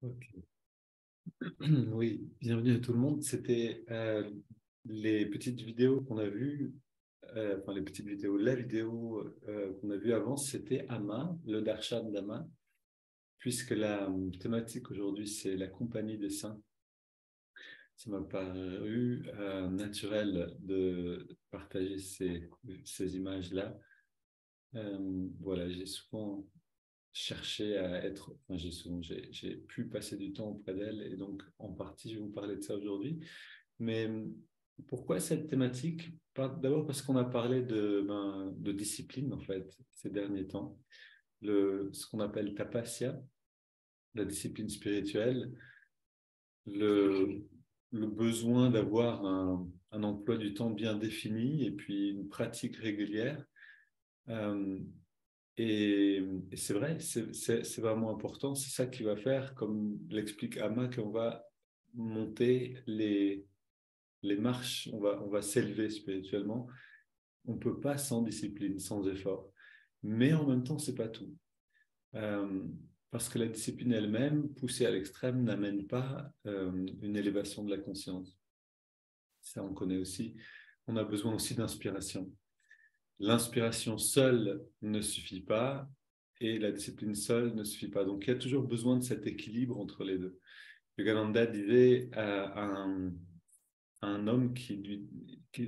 Ok. Oui, bienvenue à tout le monde. C'était les petites vidéos qu'on a vues, enfin les petites vidéos, la vidéo qu'on a vue avant, c'était Amma, le darshan d'Amma, puisque la thématique aujourd'hui, c'est la compagnie des saints. Ça m'a paru naturel de partager ces images-là. Voilà, j'ai souvent cherché à être, enfin j'ai pu passer du temps auprès d'elle et donc en partie je vais vous parler de ça aujourd'hui. Mais pourquoi cette thématique? D'abord parce qu'on a parlé de discipline en fait ces derniers temps, ce qu'on appelle tapasya, la discipline spirituelle, le, le besoin d'avoir un emploi du temps bien défini et puis une pratique régulière. Euh, et c'est vrai, c'est vraiment important. C'est ça qui va faire, comme l'explique Amma, qu'on va monter les marches, on va s'élever spirituellement. On ne peut pas sans discipline, sans effort. Mais en même temps, c'est pas tout. Euh, Parce que la discipline elle-même, poussée à l'extrême, n'amène pas une élévation de la conscience. Ça, on connaît aussi. On a besoin aussi d'inspiration. L'inspiration seule ne suffit pas et la discipline seule ne suffit pas. Donc, il y a toujours besoin de cet équilibre entre les deux. Yogananda disait à un homme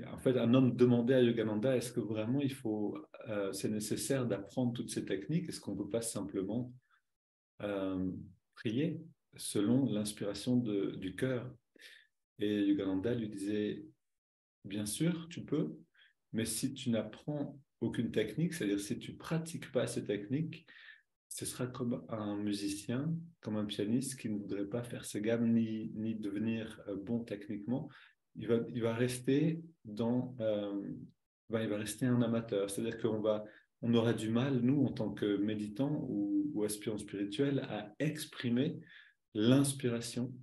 en fait, un homme demandait à Yogananda, est-ce que vraiment c'est nécessaire d'apprendre toutes ces techniques? Est-ce qu'on ne peut pas simplement euh, prier selon l'inspiration du cœur? Et Yogananda lui disait, bien sûr, tu peux, mais si tu n'apprends aucune technique, c'est-à-dire si tu ne pratiques pas ces techniques, ce sera comme un musicien, comme un pianiste qui ne voudrait pas faire ses gammes ni devenir bon techniquement. Il va rester il va rester un amateur. C'est-à-dire on aura du mal, nous, en tant que méditants ou aspirants spirituels, à exprimer l'inspiration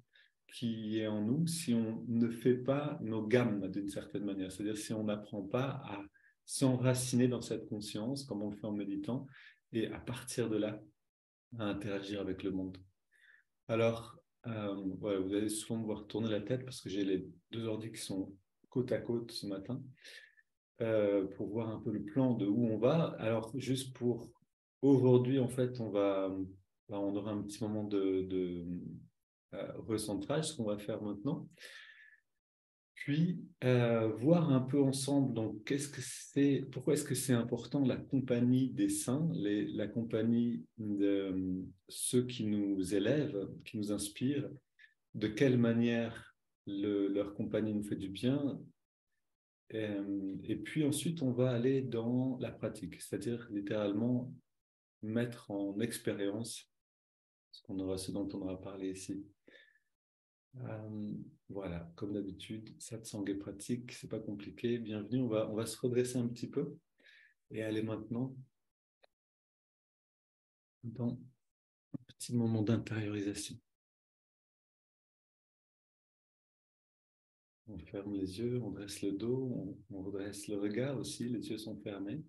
qui est en nous si on ne fait pas nos gammes d'une certaine manière. C'est-à-dire si on n'apprend pas à s'enraciner dans cette conscience, comme on le fait en méditant, et à partir de là, à interagir avec le monde. Alors, ouais, vous allez souvent me voir tourner la tête parce que j'ai les deux ordi qui sont côte à côte ce matin pour voir un peu le plan de où on va. Alors, juste pour aujourd'hui, en fait, on aura un petit moment de recentrage, ce qu'on va faire maintenant. Puis, voir un peu ensemble, donc, pourquoi est-ce que c'est important la compagnie des saints, la compagnie de ceux qui nous élèvent, qui nous inspirent, de quelle manière leur compagnie nous fait du bien. Et puis ensuite, on va aller dans la pratique, c'est-à-dire littéralement mettre en expérience ce dont on aura parlé ici. Euh, voilà, comme d'habitude, satsang et pratique, c'est pas compliqué. Bienvenue, on va se redresser un petit peu et aller maintenant dans un petit moment d'intériorisation. On ferme les yeux, on dresse le dos, on redresse le regard aussi, les yeux sont fermés.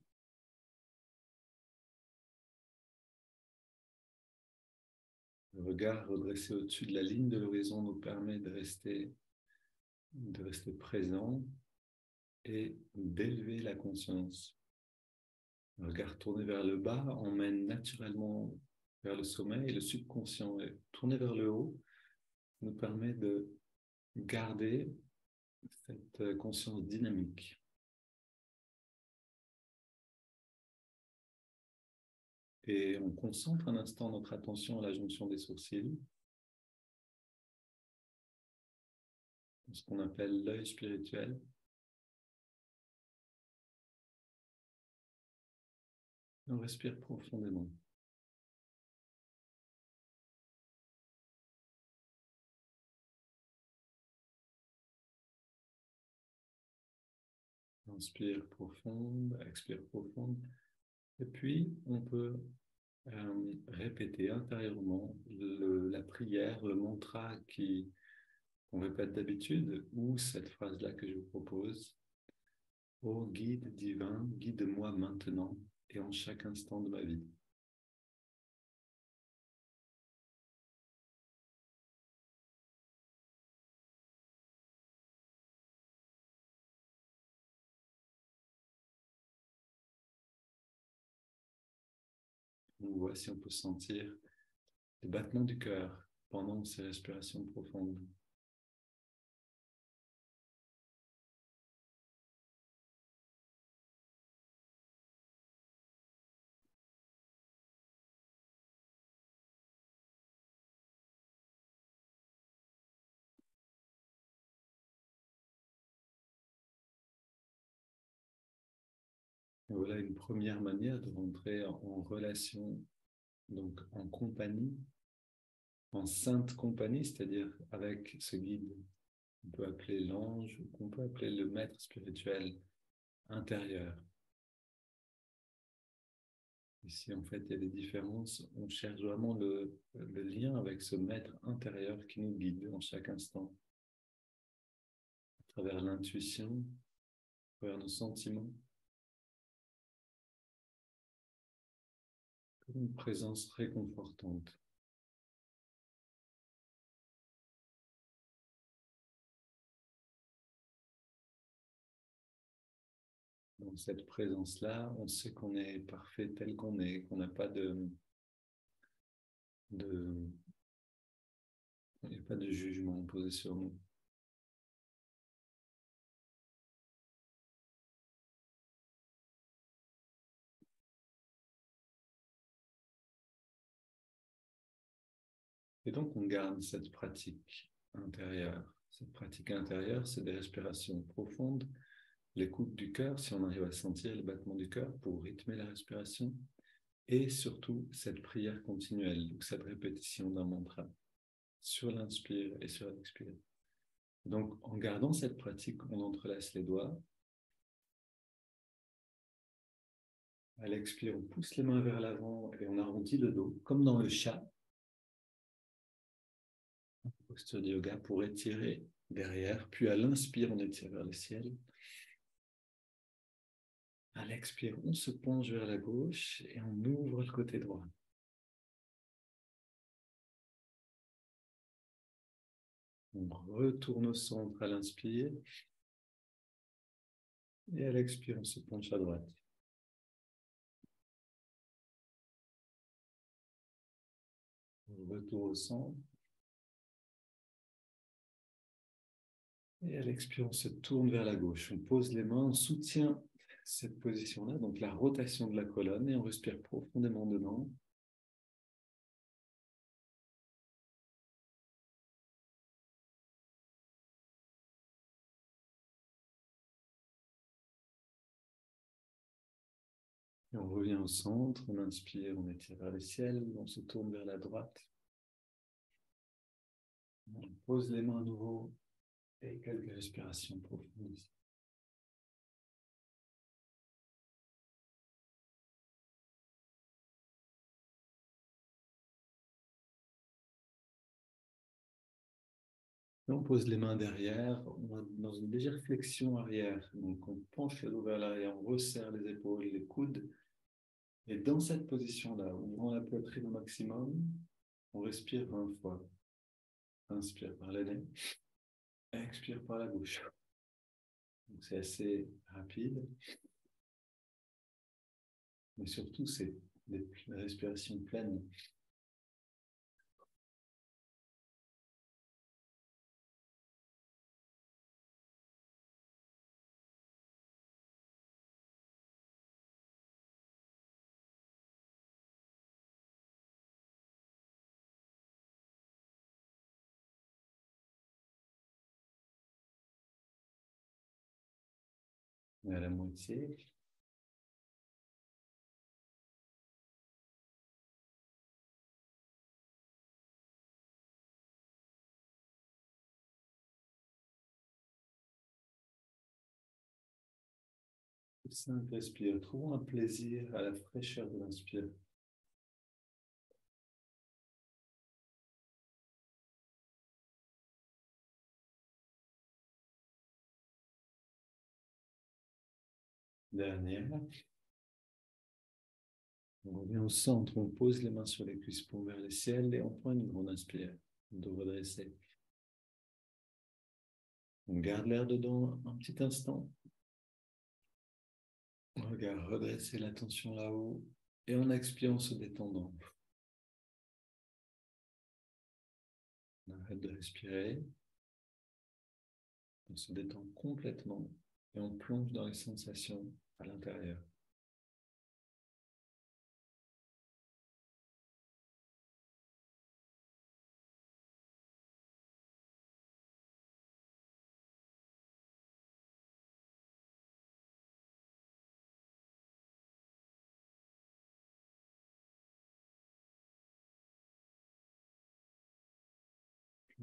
Le regard redressé au-dessus de la ligne de l'horizon nous permet de rester présent et d'élever la conscience. Le regard tourné vers le bas emmène naturellement vers le sommet et le subconscient tourné vers le haut nous permet de garder cette conscience dynamique. Et on concentre un instant notre attention à la jonction des sourcils, ce qu'on appelle l'œil spirituel. On respire profondément. Inspire profonde, expire profonde. Et puis, on peut répéter intérieurement la prière, le mantra qu'on répète d'habitude, ou cette phrase-là que je vous propose. Ô guide divin, guide-moi maintenant et en chaque instant de ma vie. On voit si on peut sentir le battement du cœur pendant ces respirations profondes. Et voilà une première manière de rentrer en relation, donc en compagnie, en sainte compagnie, c'est-à-dire avec ce guide qu'on peut appeler l'ange, ou qu'on peut appeler le maître spirituel intérieur. Ici, en fait, il y a des différences. On cherche vraiment le lien avec ce maître intérieur qui nous guide en chaque instant, à travers l'intuition, à travers nos sentiments, comme une présence réconfortante. Dans cette présence-là, on sait qu'on est parfait tel qu'on est, qu'on n'a pas de, il n'y a pas de jugement posé sur nous. Et donc, on garde cette pratique intérieure. Cette pratique intérieure, c'est des respirations profondes, l'écoute du cœur, si on arrive à sentir le battement du cœur pour rythmer la respiration, et surtout cette prière continuelle, donc cette répétition d'un mantra sur l'inspire et sur l'expire. Donc, en gardant cette pratique, on entrelace les doigts. À l'expire, on pousse les mains vers l'avant et on arrondit le dos, comme dans le chat. Posture de yoga pour étirer derrière. Puis à l'inspire, on étire vers le ciel. À l'expire, on se penche vers la gauche et on ouvre le côté droit. On retourne au centre à l'inspire. Et à l'expire, on se penche à droite. Retour au centre. Et à l'expire, on se tourne vers la gauche. On pose les mains, on soutient cette position-là, donc la rotation de la colonne, et on respire profondément dedans. Et on revient au centre, on inspire, on étire vers le ciel, on se tourne vers la droite. On pose les mains à nouveau et quelques respirations profondes. Et on pose les mains derrière, on est dans une légère flexion arrière. Donc on penche le dos vers l'arrière, on resserre les épaules, les coudes. Et dans cette position-là, ouvrant la poitrine au maximum, on respire 20 fois. Inspire par le nez, expire par la bouche. Donc c'est assez rapide, mais surtout c'est des respirations pleines. On est à la moitié. Simple respire. Trouvons un plaisir à la fraîcheur de l'inspire. Dernière. On revient au centre, on pose les mains sur les cuisses pour vers le ciel et on prend une grande inspire. On doit redresser. On garde l'air dedans un petit instant. On regarde redresser l'attention là-haut. Et on expire en se détendant. On arrête de respirer. On se détend complètement et on plonge dans les sensations à l'intérieur.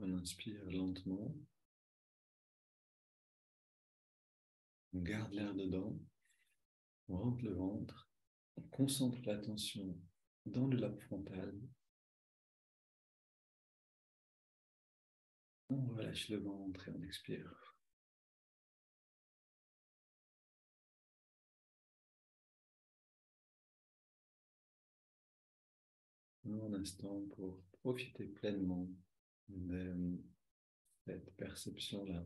On inspire lentement. On garde l'air dedans. On rentre le ventre. On concentre l'attention dans le lobe frontal. On relâche le ventre et on expire. Un instant pour profiter pleinement de cette perception-là.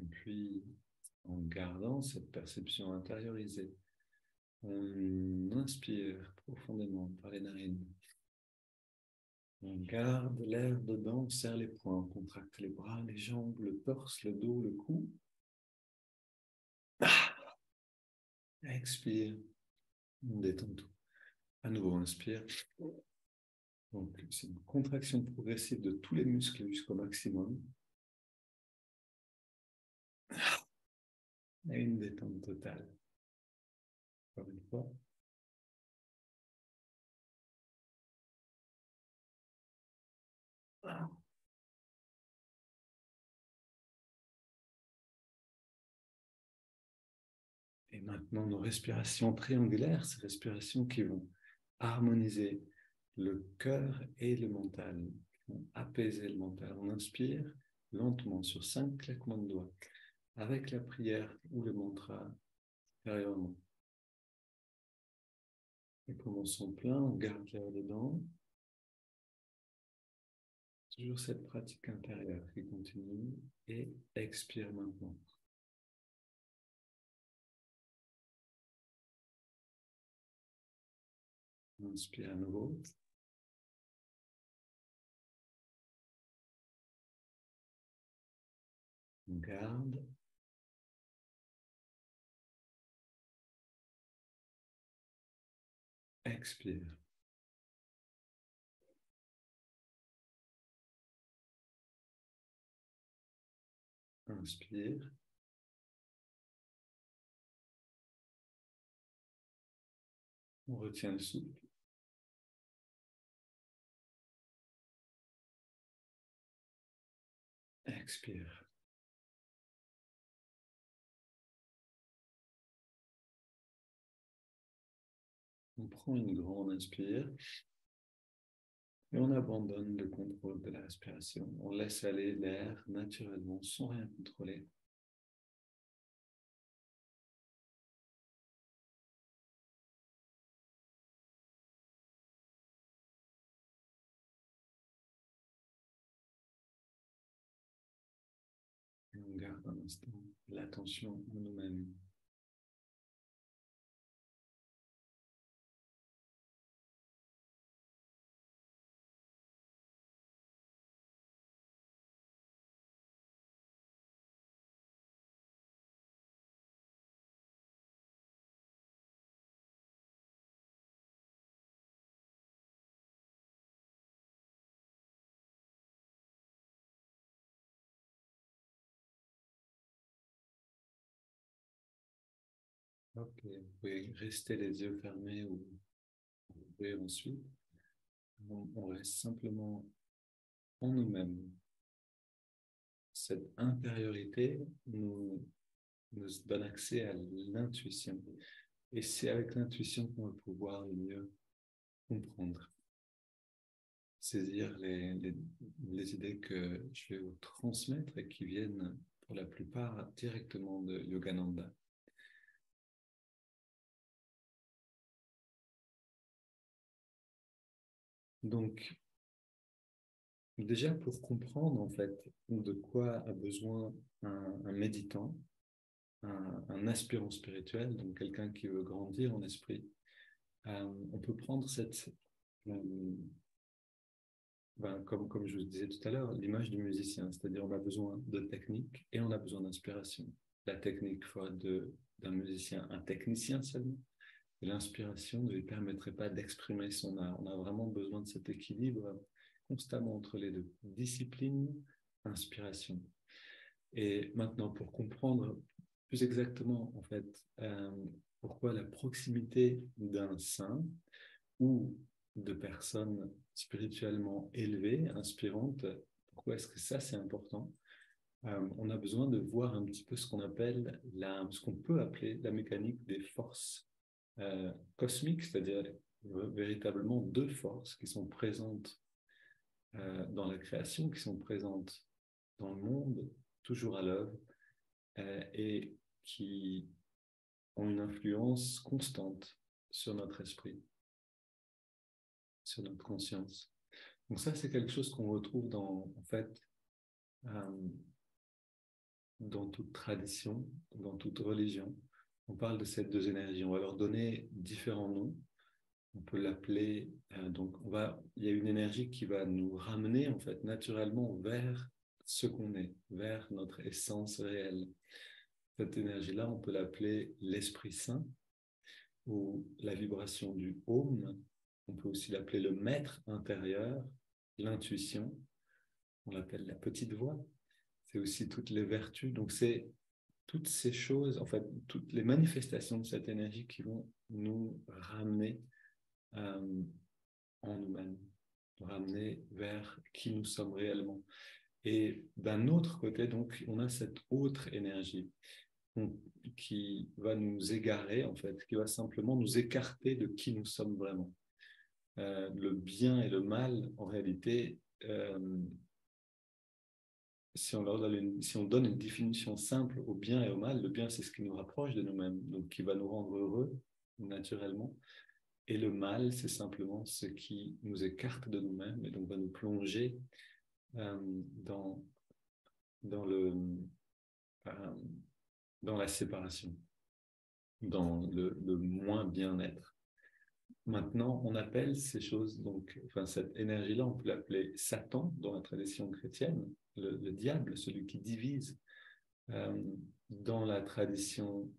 Et puis, en gardant cette perception intériorisée, on inspire profondément par les narines. On garde l'air dedans, on serre les poings, on contracte les bras, les jambes, le torse, le dos, le cou. Expire, on détend tout. À nouveau, inspire. Donc, c'est une contraction progressive de tous les muscles jusqu'au maximum. Et une détente totale. Encore une fois. Et maintenant, nos respirations triangulaires, ces respirations qui vont harmoniser le cœur et le mental, qui vont apaiser le mental. On inspire lentement sur 5 claquements de doigts, avec la prière ou le mantra intérieurement. Et commençons plein, on garde l'air dedans. Toujours cette pratique intérieure qui continue et expire maintenant. Inspire à nouveau. On garde. Expire. Inspire. On retient le souffle. Expire. On prend une grande inspire et on abandonne le contrôle de la respiration. On laisse aller l'air naturellement sans rien contrôler. Et on garde un instant l'attention en nous-mêmes. Ok, vous pouvez rester les yeux fermés ou ouvrir ensuite. On reste simplement en nous-mêmes. Cette intériorité nous donne accès à l'intuition. Et c'est avec l'intuition qu'on va pouvoir le mieux comprendre, saisir les idées que je vais vous transmettre et qui viennent pour la plupart directement de Yogananda. Donc, déjà pour comprendre en fait de quoi a besoin un méditant, un aspirant spirituel, donc quelqu'un qui veut grandir en esprit, on peut prendre cette, comme je vous disais tout à l'heure, l'image du musicien, c'est-à-dire on a besoin de technique et on a besoin d'inspiration. La technique fera d'un musicien un technicien seulement, et l'inspiration ne lui permettrait pas d'exprimer son art. On a vraiment besoin de cet équilibre constamment entre les deux. Discipline, inspiration. Et maintenant, pour comprendre plus exactement, en fait, pourquoi la proximité d'un saint ou de personnes spirituellement élevées, inspirantes, pourquoi est-ce que ça, c'est important? On a besoin de voir un petit peu ce qu'on appelle, ce qu'on peut appeler la mécanique des forces cosmiques, c'est-à-dire véritablement deux forces qui sont présentes dans la création, qui sont présentes dans le monde, toujours à l'œuvre, et qui ont une influence constante sur notre esprit, sur notre conscience. Donc ça, c'est quelque chose qu'on retrouve en fait, dans toute tradition, dans toute religion. On parle de ces deux énergies. On va leur donner différents noms. On peut l'appeler, il y a une énergie qui va nous ramener en fait naturellement vers ce qu'on est, vers notre essence réelle. Cette énergie-là, on peut l'appeler l'Esprit Saint ou la vibration du Om. On peut aussi l'appeler le maître intérieur, l'intuition. On l'appelle la petite voix. C'est aussi toutes les vertus. Donc, c'est toutes ces choses, en fait, toutes les manifestations de cette énergie qui vont nous ramener en nous-mêmes, nous ramener vers qui nous sommes réellement. Et d'un autre côté, donc, on a cette autre énergie qui va nous égarer, en fait, qui va simplement nous écarter de qui nous sommes vraiment. Le bien et le mal, en réalité, si on donne une définition simple au bien et au mal, le bien, c'est ce qui nous rapproche de nous-mêmes, donc qui va nous rendre heureux naturellement. Et le mal, c'est simplement ce qui nous écarte de nous-mêmes et donc va nous plonger dans la séparation, dans le moins bien-être. Maintenant, on appelle ces choses, cette énergie-là, on peut l'appeler Satan dans la tradition chrétienne, le diable, celui qui divise. Dans la tradition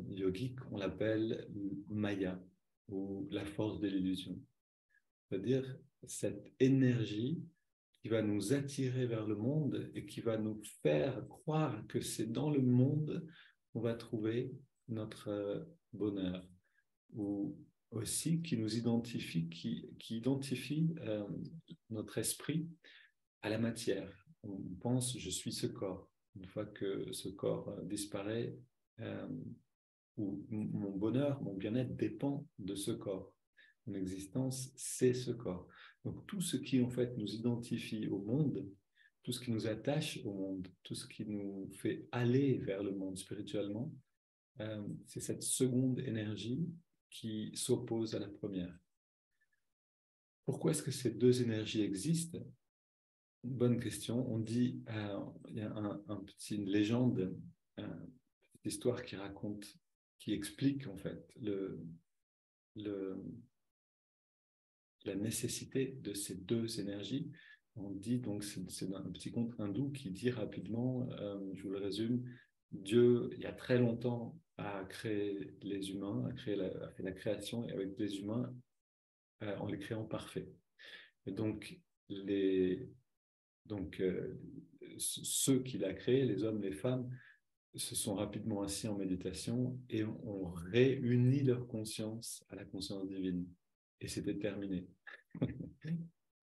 yogique, on l'appelle Maya, ou la force de l'illusion. C'est-à-dire cette énergie qui va nous attirer vers le monde et qui va nous faire croire que c'est dans le monde qu'on va trouver notre bonheur, ou aussi qui nous identifie, qui identifie notre esprit à la matière. On pense, je suis ce corps. Une fois que ce corps disparaît, ou mon bonheur, mon bien-être dépend de ce corps. Mon existence, c'est ce corps. Donc tout ce qui en fait nous identifie au monde, tout ce qui nous attache au monde, tout ce qui nous fait aller vers le monde spirituellement, c'est cette seconde énergie qui s'oppose à la première. Pourquoi est-ce que ces deux énergies existent? Bonne question. On dit, il y a une légende, une petite histoire qui explique en fait la nécessité de ces deux énergies. On dit donc, c'est un petit conte hindou qui dit rapidement, je vous le résume, Dieu, il y a très longtemps, a créé les humains, a fait la création avec les humains en les créant parfaits. Et donc, ceux qu'il a créés, les hommes, les femmes, se sont rapidement assis en méditation et ont réuni leur conscience à la conscience divine. Et c'était terminé.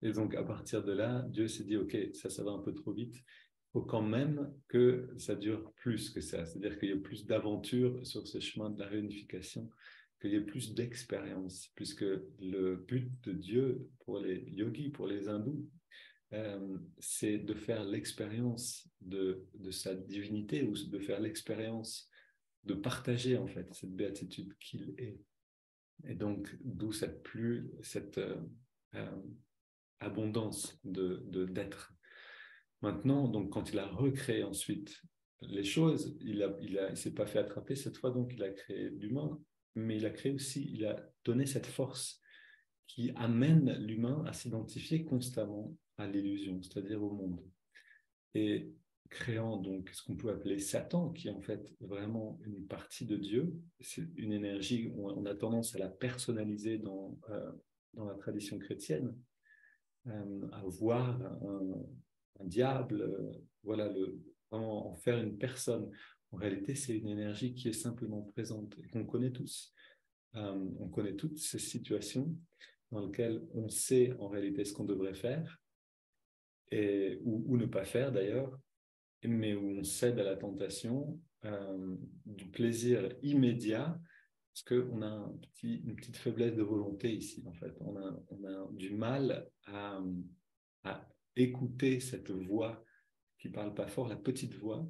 Et donc, à partir de là, Dieu s'est dit, OK, ça va un peu trop vite. Il faut quand même que ça dure plus que ça. C'est-à-dire qu'il y ait plus d'aventures sur ce chemin de la réunification, qu'il y ait plus d'expérience, puisque le but de Dieu pour les yogis, pour les hindous, c'est de faire l'expérience de sa divinité ou de faire l'expérience de partager en fait cette béatitude qu'il est. Et donc, d'où cette abondance d'être. Maintenant, donc, quand il a recréé ensuite les choses, il s'est pas fait attraper cette fois, donc il a créé l'humain, mais il a créé aussi, il a donné cette force qui amène l'humain à s'identifier constamment à l'illusion, c'est-à-dire au monde. Et créant donc ce qu'on peut appeler Satan, qui est en fait vraiment une partie de Dieu, c'est une énergie, on a tendance à la personnaliser dans la tradition chrétienne, à voir un diable, voilà, vraiment en faire une personne. En réalité, c'est une énergie qui est simplement présente et qu'on connaît tous. On connaît toutes ces situations dans lesquelles on sait en réalité ce qu'on devrait faire, ou ne pas faire d'ailleurs, mais où on cède à la tentation du plaisir immédiat, parce qu'on a une petite faiblesse de volonté ici, en fait. On a du mal à écouter cette voix qui ne parle pas fort, la petite voix,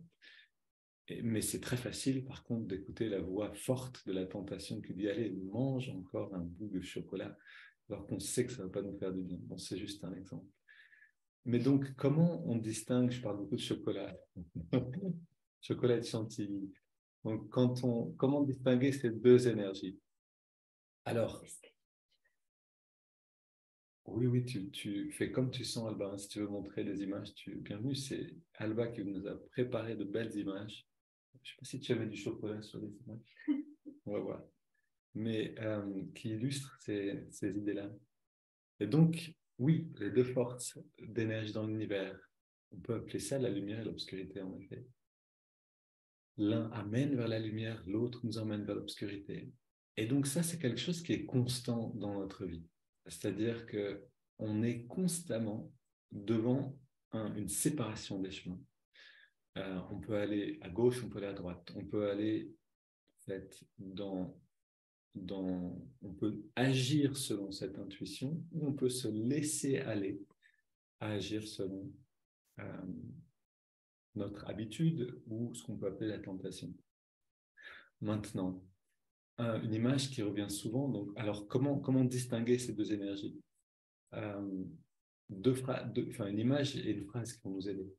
mais c'est très facile, par contre, d'écouter la voix forte de la tentation qui dit « Allez, mange encore un bout de chocolat », alors qu'on sait que ça ne va pas nous faire du bien. Bon, c'est juste un exemple. Mais donc, comment on distingue, je parle beaucoup de chocolat, chocolat et chantilly. Donc, comment distinguer ces deux énergies? Alors, oui, tu fais comme tu sens, Alba. Si tu veux montrer des images, bienvenue. C'est Alba qui nous a préparé de belles images. Je ne sais pas si tu avais du chocolat sur les images. On va voir. Mais qui illustre ces idées-là. Et donc, oui, les deux forces d'énergie dans l'univers, on peut appeler ça la lumière et l'obscurité, en effet. L'un amène vers la lumière, l'autre nous emmène vers l'obscurité. Et donc ça, c'est quelque chose qui est constant dans notre vie. C'est-à-dire qu'on est constamment devant une séparation des chemins. On peut aller à gauche, on peut aller à droite. On peut aller en fait, on peut agir selon cette intuition ou on peut se laisser aller à agir selon notre habitude ou ce qu'on peut appeler la tentation. Maintenant, une image qui revient souvent. Donc, alors, comment distinguer ces deux énergies? Une image et une phrase qui vont nous aider.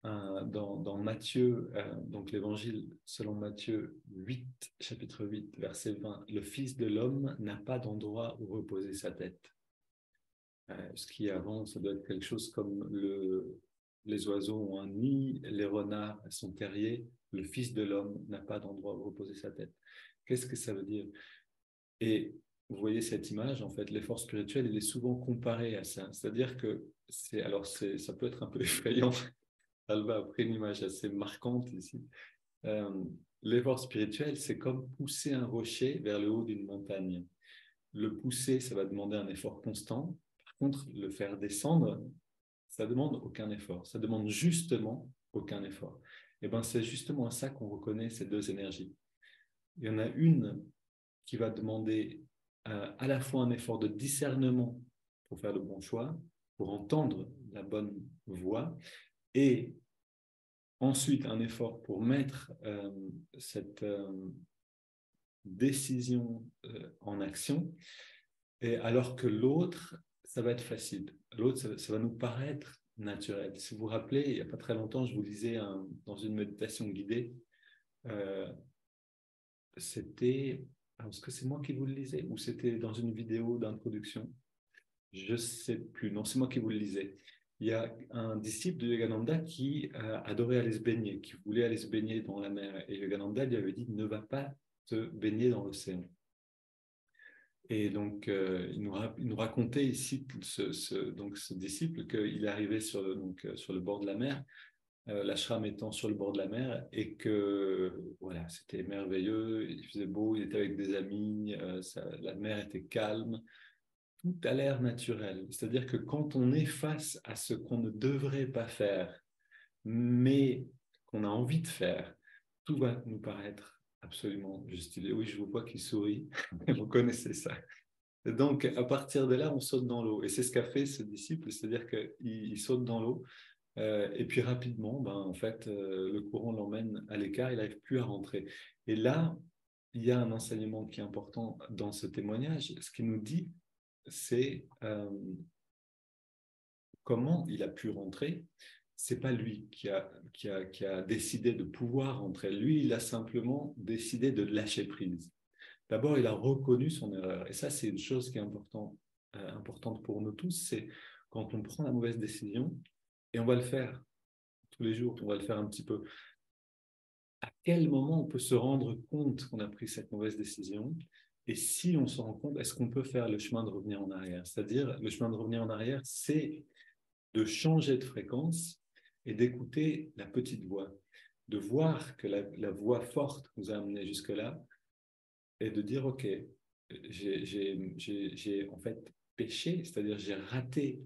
Dans Matthieu, donc l'évangile selon Matthieu 8, chapitre 8, verset 20, le Fils de l'homme n'a pas d'endroit où reposer sa tête. Ce qui avant, ça doit être quelque chose comme les oiseaux ont un nid, les renards sont terriers, le Fils de l'homme n'a pas d'endroit où reposer sa tête. Qu'est-ce que ça veut dire? Et vous voyez cette image, en fait, l'effort spirituel, il est souvent comparé à ça. C'est-à-dire que ça peut être un peu effrayant. Alba a pris une image assez marquante ici. L'effort spirituel, c'est comme pousser un rocher vers le haut d'une montagne. Le pousser, ça va demander un effort constant. Par contre, le faire descendre, ça demande aucun effort. Ça demande justement aucun effort. Et bien, c'est justement à ça qu'on reconnaît ces deux énergies. Il y en a une qui va demander à la fois un effort de discernement pour faire le bon choix, pour entendre la bonne voix, et ensuite un effort pour mettre cette décision en action, et alors que l'autre, ça va être facile. L'autre, ça va nous paraître naturel. Si vous vous rappelez, il n'y a pas très longtemps, je vous lisais dans une méditation guidée, c'était... Est-ce que c'est moi qui vous le lisais ou c'était dans une vidéo d'introduction? Je ne sais plus. Non, c'est moi qui vous le lisais. Il y a un disciple de Yogananda qui adorait aller se baigner, qui voulait aller se baigner dans la mer. Et Yogananda lui avait dit, ne va pas te baigner dans l'océan. Et donc, il nous racontait ici, ce disciple, qu'il est arrivé sur le bord de la mer, l'ashram étant sur le bord de la mer, et que voilà, c'était merveilleux, il faisait beau, il était avec des amis, la mer était calme, tout a l'air naturel. C'est-à-dire que quand on est face à ce qu'on ne devrait pas faire, mais qu'on a envie de faire, tout va nous paraître absolument juste. Oui, je vous vois qui sourit, vous connaissez ça. Donc, à partir de là, on saute dans l'eau. Et c'est ce qu'a fait ce disciple, c'est-à-dire qu'il saute dans l'eau. Et puis rapidement, ben, en fait, le courant l'emmène à l'écart, il n'arrive plus à rentrer. Et là, il y a un enseignement qui est important dans ce témoignage. Ce qu'il nous dit, c'est comment il a pu rentrer. C'est pas lui qui a décidé de pouvoir rentrer. Lui, il a simplement décidé de lâcher prise. D'abord, il a reconnu son erreur. Et ça, c'est une chose qui est importante pour nous tous, c'est quand on prend la mauvaise décision, et on va le faire tous les jours, on va le faire un petit peu. À quel moment on peut se rendre compte qu'on a pris cette mauvaise décision? Et si on se rend compte, est-ce qu'on peut faire le chemin de revenir en arrière? C'est-à-dire, le chemin de revenir en arrière, c'est de changer de fréquence et d'écouter la petite voix, de voir que la voix forte nous a amené jusque-là et de dire, OK, j'ai en fait péché, c'est-à-dire j'ai raté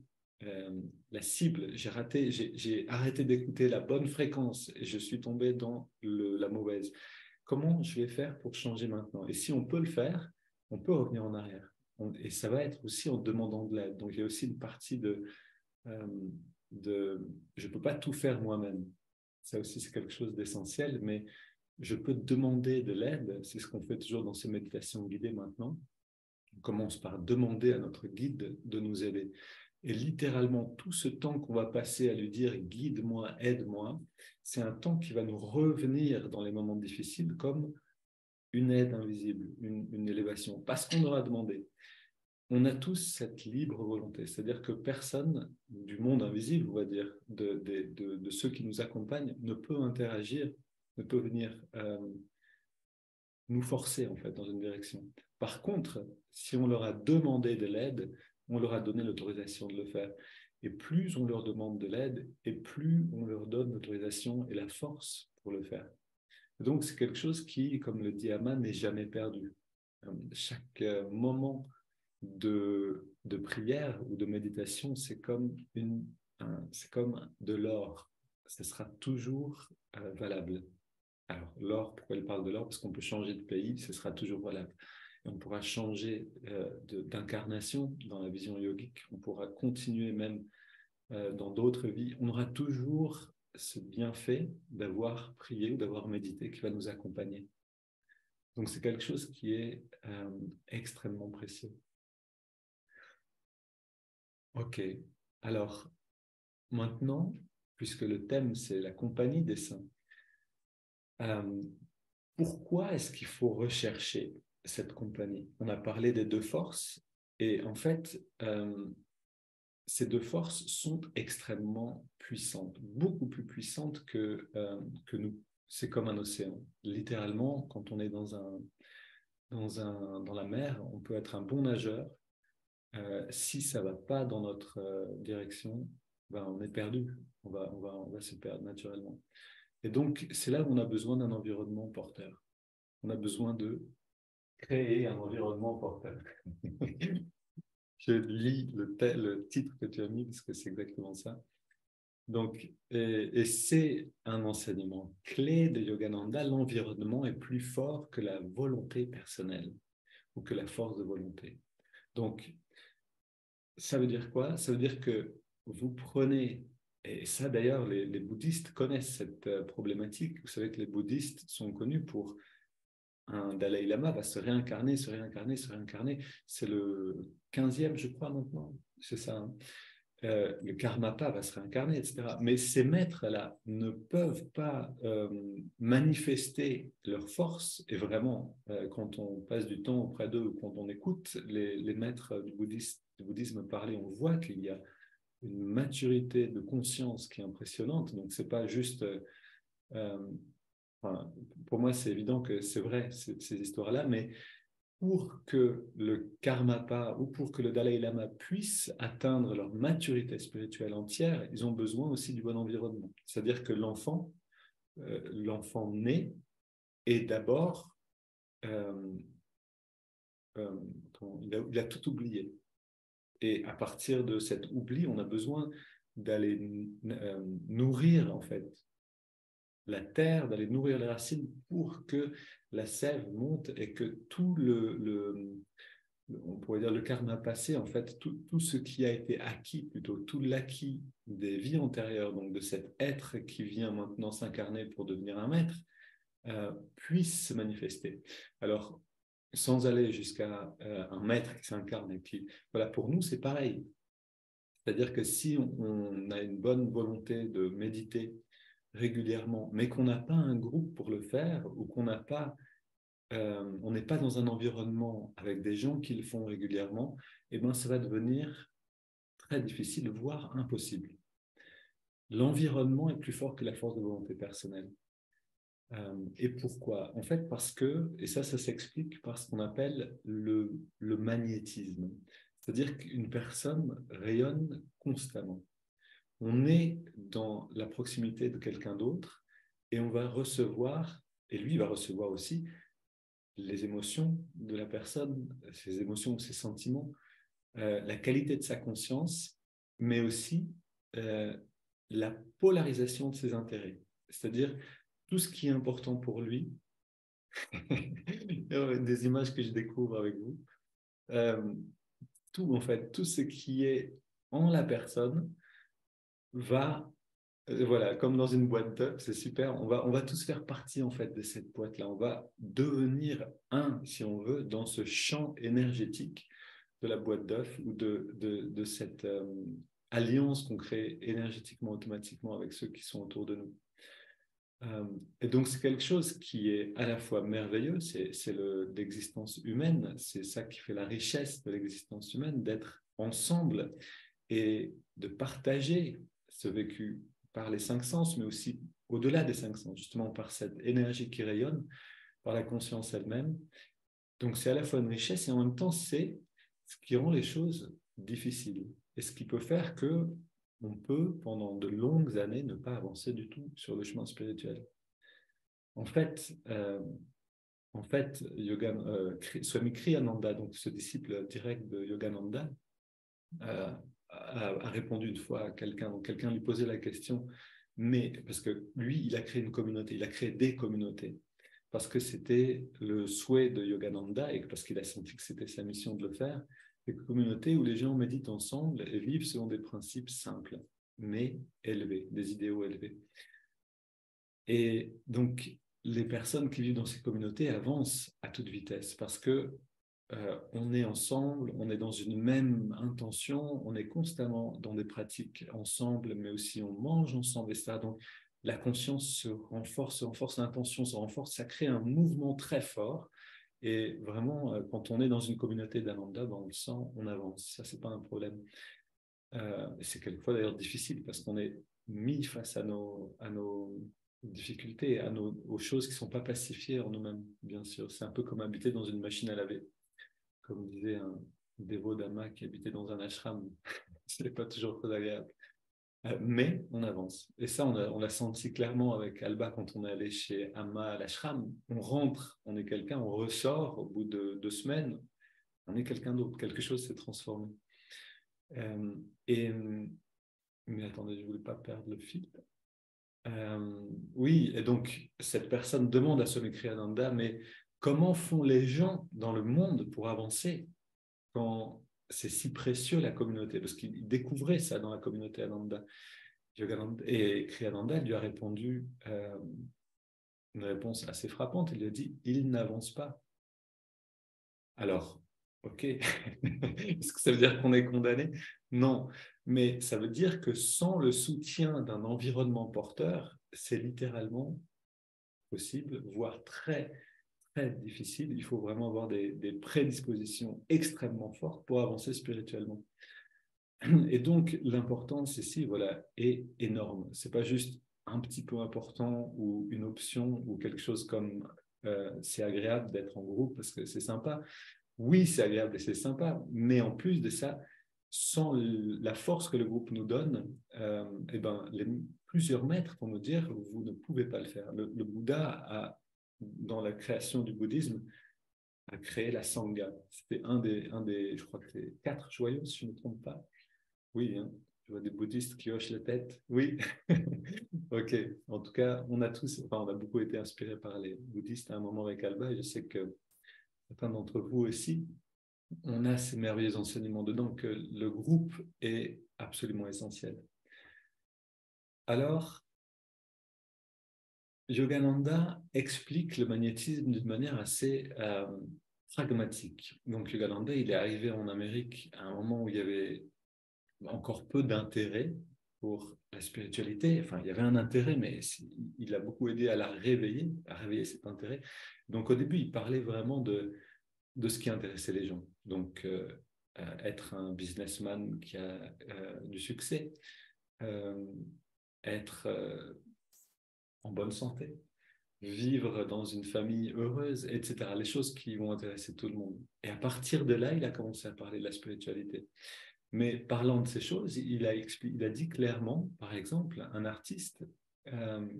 la cible, j'ai arrêté d'écouter la bonne fréquence et je suis tombé dans la mauvaise. Comment je vais faire pour changer maintenant? Et si on peut le faire, on peut revenir en arrière. Et ça va être aussi en demandant de l'aide. Donc il y a aussi une partie euh, je ne peux pas tout faire moi-même. Ça aussi, c'est quelque chose d'essentiel, mais je peux demander de l'aide. C'est ce qu'on fait toujours dans ces méditations guidées maintenant. On commence par demander à notre guide de nous aider. Et littéralement, tout ce temps qu'on va passer à lui dire guide-moi, aide-moi, c'est un temps qui va nous revenir dans les moments difficiles comme une aide invisible, une élévation, parce qu'on aura demandé. On a tous cette libre volonté, c'est-à-dire que personne du monde invisible, on va dire, de ceux qui nous accompagnent, ne peut interagir, ne peut venir nous forcer en fait dans une direction. Par contre, si on leur a demandé de l'aide, on leur a donné l'autorisation de le faire. Et plus on leur demande de l'aide, et plus on leur donne l'autorisation et la force pour le faire. Donc c'est quelque chose qui, comme le dit Amma, n'est jamais perdu. Chaque moment de prière ou de méditation, c'est comme de l'or. Ce sera toujours valable. Alors, l'or, pourquoi il parle de l'or? Parce qu'on peut changer de pays, ce sera toujours valable. Et on pourra changer d'incarnation dans la vision yogique. On pourra continuer même dans d'autres vies. On aura toujours ce bienfait d'avoir prié ou d'avoir médité qui va nous accompagner. Donc, c'est quelque chose qui est extrêmement précieux. OK. Alors, maintenant, puisque le thème, c'est la compagnie des saints, euh, pourquoi est-ce qu'il faut rechercher cette compagnie? On a parlé des deux forces et en fait, ces deux forces sont extrêmement puissantes, beaucoup plus puissantes que nous. C'est comme un océan. Littéralement, quand on est dans la mer, on peut être un bon nageur. Si ça ne va pas dans notre direction, ben, on est perdu. On va se perdre naturellement. Et donc, c'est là où on a besoin d'un environnement porteur. On a besoin de créer un environnement porteur. Je lis le titre que tu as mis parce que c'est exactement ça. Donc, et c'est un enseignement clé de Yogananda. L'environnement est plus fort que la volonté personnelle ou que la force de volonté. Donc, ça veut dire quoi? Ça veut dire que vous prenez, et ça d'ailleurs, les bouddhistes connaissent cette problématique. Vous savez que les bouddhistes sont connus pour un Dalai Lama va se réincarner, se réincarner, se réincarner. C'est le 15e, je crois, maintenant. C'est ça. Hein. Le Karmapa va se réincarner, etc. Mais ces maîtres-là ne peuvent pas manifester leur force. Et vraiment, quand on passe du temps auprès d'eux, quand on écoute les maîtres du bouddhisme parler, on voit qu'il y a une maturité de conscience qui est impressionnante. Donc, c'est pas juste... Enfin, pour moi, c'est évident que c'est vrai, ces histoires-là, mais pour que le Karmapa ou pour que le Dalai Lama puisse atteindre leur maturité spirituelle entière, ils ont besoin aussi du bon environnement. C'est-à-dire que l'enfant né est d'abord, euh, euh, il a tout oublié. Et à partir de cet oubli, on a besoin d'aller nourrir en fait la terre, d'aller nourrir les racines pour que la sève monte et que tout on pourrait dire le karma passé, en fait, tout ce qui a été acquis, plutôt tout l'acquis des vies antérieures, donc de cet être qui vient maintenant s'incarner pour devenir un maître, puisse se manifester. Alors, sans aller jusqu'à un maître qui s'incarne et qui... Voilà, pour nous, c'est pareil. C'est-à-dire que si on a une bonne volonté de méditer régulièrement, mais qu'on n'a pas un groupe pour le faire, ou qu'on n'a pas, on n'est pas dans un environnement avec des gens qui le font régulièrement, eh ben, ça va devenir très difficile, voire impossible. L'environnement est plus fort que la force de volonté personnelle. Et pourquoi? En fait, parce que, et ça s'explique par ce qu'on appelle le magnétisme. C'est-à-dire qu'une personne rayonne constamment. On est dans la proximité de quelqu'un d'autre et on va recevoir, et lui va recevoir aussi, les émotions de la personne, ses émotions, ses sentiments, la qualité de sa conscience, mais aussi la polarisation de ses intérêts. C'est-à-dire tout ce qui est important pour lui, des images que je découvre avec vous, tout en fait, tout ce qui est en la personne va, voilà, comme dans une boîte d'œufs, c'est super, on va tous faire partie en fait de cette boîte-là, on va devenir un, si on veut, dans ce champ énergétique de la boîte d'œufs ou de cette alliance qu'on crée énergétiquement, automatiquement avec ceux qui sont autour de nous. Et donc, c'est quelque chose qui est à la fois merveilleux, c'est l'existence humaine, c'est ça qui fait la richesse de l'existence humaine, d'être ensemble et de partager ce vécu par les cinq sens, mais aussi au-delà des cinq sens, justement par cette énergie qui rayonne, par la conscience elle-même. Donc, c'est à la fois une richesse et en même temps, c'est ce qui rend les choses difficiles et ce qui peut faire que on peut, pendant de longues années, ne pas avancer du tout sur le chemin spirituel. En fait, Swami Kriyananda, donc ce disciple direct de Yogananda, a répondu une fois à quelqu'un. Donc quelqu'un lui posait la question, mais parce que lui, il a créé une communauté, il a créé des communautés, parce que c'était le souhait de Yogananda et parce qu'il a senti que c'était sa mission de le faire, des communautés où les gens méditent ensemble et vivent selon des principes simples, mais élevés, des idéaux élevés. Et donc, les personnes qui vivent dans ces communautés avancent à toute vitesse parce que on est ensemble, on est dans une même intention, on est constamment dans des pratiques ensemble, mais aussi on mange ensemble, et ça. Donc, la conscience se renforce, l'intention se renforce, ça crée un mouvement très fort. Et vraiment, quand on est dans une communauté d'Ananda, ben on le sent, on avance. Ça, c'est pas un problème. C'est quelquefois d'ailleurs difficile parce qu'on est mis face à nos difficultés, aux choses qui ne sont pas pacifiées en nous-mêmes, bien sûr. C'est un peu comme habiter dans une machine à laver. Comme disait un dévot d'Ama qui habitait dans un ashram, ce n'est pas toujours très agréable. Mais on avance. Et ça, on l'a senti clairement avec Alba quand on est allé chez Amma à l'ashram. On rentre, on est quelqu'un, on ressort au bout de 2 semaines, on est quelqu'un d'autre, quelque chose s'est transformé. Euh, et, mais attendez, je ne voulais pas perdre le fil. Oui, et donc cette personne demande à Swami Kriyananda, mais comment font les gens dans le monde pour avancer quand c'est si précieux la communauté? Parce qu'il découvrait ça dans la communauté Ananda. Et Kriyananda lui a répondu une réponse assez frappante. Il lui a dit, il n'avance pas. Alors, ok, est-ce que ça veut dire qu'on est condamné? Non, mais ça veut dire que sans le soutien d'un environnement porteur, c'est littéralement possible, voire très, très difficile. Il faut vraiment avoir des prédispositions extrêmement fortes pour avancer spirituellement. Et donc, l'importance ici, voilà, est énorme. Ce n'est pas juste un petit peu important ou une option ou quelque chose comme c'est agréable d'être en groupe parce que c'est sympa. Oui, c'est agréable et c'est sympa, mais en plus de ça, sans la force que le groupe nous donne, eh ben, plusieurs maîtres vont nous dire vous ne pouvez pas le faire. Le Bouddha, dans la création du bouddhisme, a créé la Sangha. C'était un des, je crois que c'est 4 joyaux, si je ne me trompe pas. Oui, hein, je vois des bouddhistes qui hochent la tête. Oui, ok. En tout cas, on a beaucoup été inspirés par les bouddhistes à un moment avec Alba, et je sais que certains d'entre vous aussi. on a ces merveilleux enseignements dedans que le groupe est absolument essentiel. Alors, Yogananda explique le magnétisme d'une manière assez pragmatique. Donc, Yogananda, il est arrivé en Amérique à un moment où il y avait encore peu d'intérêt pour la spiritualité. Enfin, il y avait un intérêt, mais il a beaucoup aidé à à réveiller cet intérêt. Donc, au début, il parlait vraiment de ce qui intéressait les gens. Donc, être un businessman qui a du succès, euh, être en bonne santé, vivre dans une famille heureuse, etc. Les choses qui vont intéresser tout le monde. Et à partir de là, il a commencé à parler de la spiritualité. Mais parlant de ces choses, il a dit clairement, par exemple, un artiste